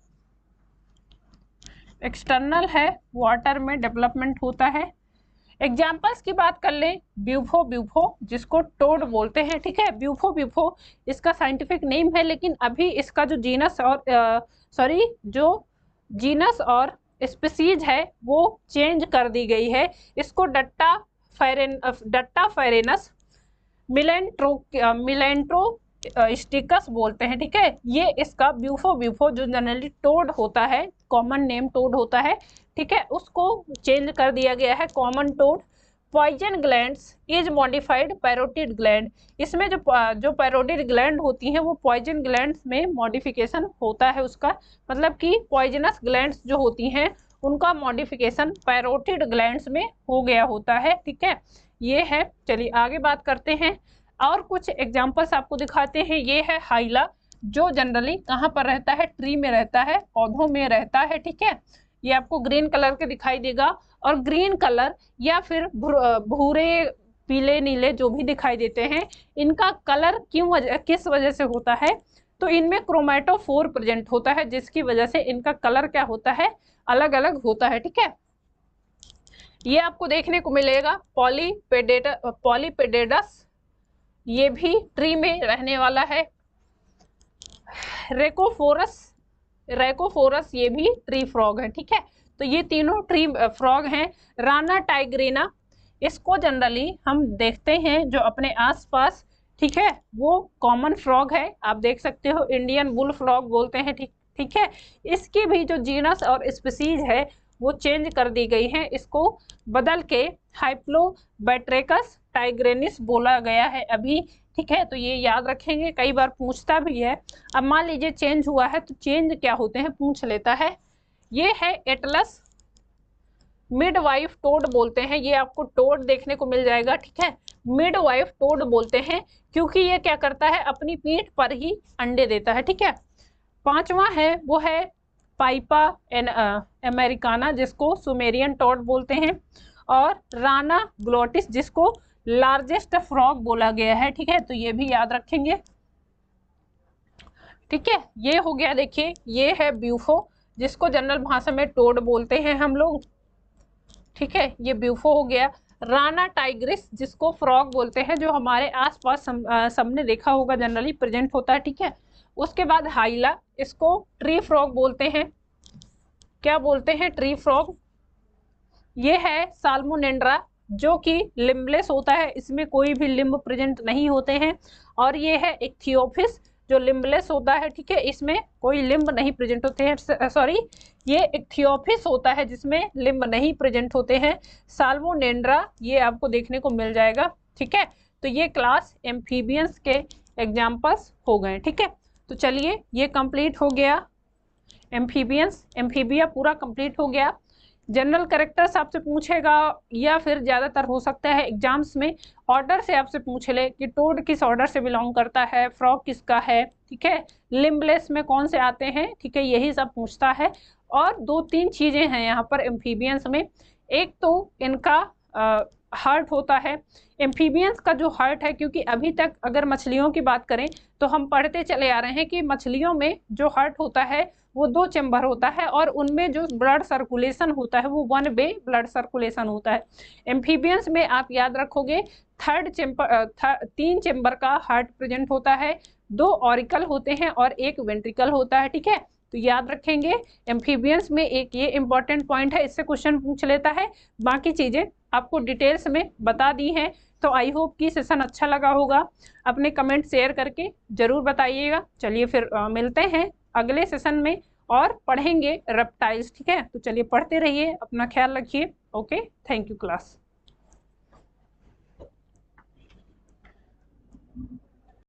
Speaker 1: एक्सटर्नल है, वाटर में डेवलपमेंट होता है। एग्जाम्पल्स की बात कर लें, ब्यूफो जिसको टोड बोलते हैं, ठीक है, ब्यूफो इसका साइंटिफिक नेम है, लेकिन अभी इसका जो जीनस और स्पीसीज है वो चेंज कर दी गई है। इसको डट्टा फेरेनस मिलेंट्रोस्टिकस बोलते हैं, ठीक है। ये इसका ब्यूफो जो जनरली टोड होता है, कॉमन नेम टोड होता है, ठीक है, उसको चेंज कर दिया गया है common toad. Poison glands is modified parotid gland, इसमें जो पैरोटिड ग्लैंड होती हैं वो पॉइजन ग्लैंड्स में मॉडिफिकेशन होता है उसका, मतलब कि पॉइजनस ग्लैंड्स जो होती हैं उनका मॉडिफिकेशन पैरोटिड ग्लैंड्स में हो गया होता है, ठीक है। ये है, चलिए आगे बात करते हैं, और कुछ एग्जाम्पल्स आपको दिखाते हैं। ये है हाइला, जो जनरली कहाँ पर रहता है, ट्री में रहता है, पौधों में रहता है, ठीक है। ये आपको ग्रीन कलर के दिखाई देगा, और ग्रीन कलर या फिर भूरे पीले नीले जो भी दिखाई देते हैं, इनका कलर किस वजह से होता है, तो इनमें क्रोमेटोफोर प्रेजेंट होता है, जिसकी वजह से इनका कलर क्या होता है, अलग अलग होता है, ठीक है। ये आपको देखने को मिलेगा पॉलीपेडेडस, ये भी ट्री में रहने वाला है। रेकोफोरस रैकोफोरस ये भी ट्री फ्रॉग है, ठीक है। तो ये तीनों ट्री फ्रॉग हैं। राना टाइग्रीना, इसको जनरली हम देखते हैं जो अपने आसपास, ठीक है, वो कॉमन फ्रॉग है। आप देख सकते हो इंडियन बुल फ्रॉग बोलते हैं, ठीक है। इसकी भी जो जीनस और स्पीसीज है वो चेंज कर दी गई है, इसको बदल के हाइप्लोबैट्रेकस टाइग्रेनिस बोला गया है अभी, ठीक है। तो ये याद रखेंगे, कई बार पूछता भी है। अब मान लीजिए चेंज हुआ है तो चेंज क्या होते हैं पूछ लेता है। ये है एटलस मिडवाइफ टोड बोलते हैं, ये आपको टोड देखने को मिल जाएगा, ठीक है। मिडवाइफ टोड बोलते हैं क्योंकि ये क्या करता है, अपनी पीठ पर ही अंडे देता है, ठीक है। पांचवा है वो है पाइपा अमेरिकाना, जिसको सुमेरियन टोड बोलते हैं, और राना ग्लोटिस, जिसको लार्जेस्ट फ्रॉग बोला गया है, ठीक है। तो ये भी याद रखेंगे, ठीक है। ये हो गया, देखिए ये है ब्यूफो, जिसको जनरल भाषा में टोड बोलते हैं हम लोग, ठीक है। ये ब्यूफो हो गया। राना टाइग्रिस, जिसको फ्रॉग बोलते हैं, जो हमारे आसपास सबने देखा होगा, जनरली प्रेजेंट होता है, ठीक है। उसके बाद हाइला, इसको ट्री फ्रॉग बोलते हैं। क्या बोलते हैं? Tree frog. ये है साल्मोनेंड्रा, जो कि लिम्बलेस होता है, इसमें कोई भी लिम्ब प्रेजेंट नहीं होते हैं। और ये है इक्थियोपिस, जो लिम्बलेस होता है, ठीक है, इसमें कोई लिम्ब नहीं प्रेजेंट होते हैं। सॉरी, ये इक्थियोपिस होता है जिसमें लिम्ब नहीं प्रेजेंट होते हैं। साल्मोनेंड्रा ये आपको देखने को मिल जाएगा, ठीक है। तो ये क्लास एम्फीबियंस के एग्जाम्पल्स हो गए, ठीक है। तो चलिए ये कंप्लीट हो गया एम्फीबियंस, एम्फीबिया पूरा कंप्लीट हो गया। जनरल कैरेक्टर्स आपसे पूछेगा, या फिर ज़्यादातर हो सकता है एग्जाम्स में ऑर्डर से आपसे पूछ ले कि टोड किस ऑर्डर से बिलोंग करता है, फ्रॉग किसका है, ठीक है, लिम्बलेस में कौन से आते हैं, ठीक है, यही सब पूछता है। और दो तीन चीज़ें हैं यहाँ पर एम्फीबियंस में। एक तो इनका हार्ट होता है, एम्फीबियंस का जो हार्ट है, क्योंकि अभी तक अगर मछलियों की बात करें तो हम पढ़ते चले आ रहे हैं कि मछलियों में जो हार्ट होता है वो 2 चैम्बर होता है, और उनमें जो ब्लड सर्कुलेशन होता है वो 1 वे ब्लड सर्कुलेशन होता है। एम्फीबियंस में आप याद रखोगे 3 चैम्बर का हार्ट प्रेजेंट होता है, 2 ऑरिकल होते हैं और 1 वेंट्रिकल होता है, ठीक है। तो याद रखेंगे एम्फीबियंस में एक ये इंपॉर्टेंट पॉइंट है, इससे क्वेश्चन पूछ लेता है। बाकी चीज़ें आपको डिटेल्स में बता दी हैं। तो आई होप कि सेशन अच्छा लगा होगा, अपने कमेंट शेयर करके ज़रूर बताइएगा। चलिए फिर मिलते हैं अगले सेशन में और पढ़ेंगे रेप्टाइल्स, ठीक है। तो चलिए पढ़ते रहिए, अपना ख्याल रखिए। Okay, thank you class.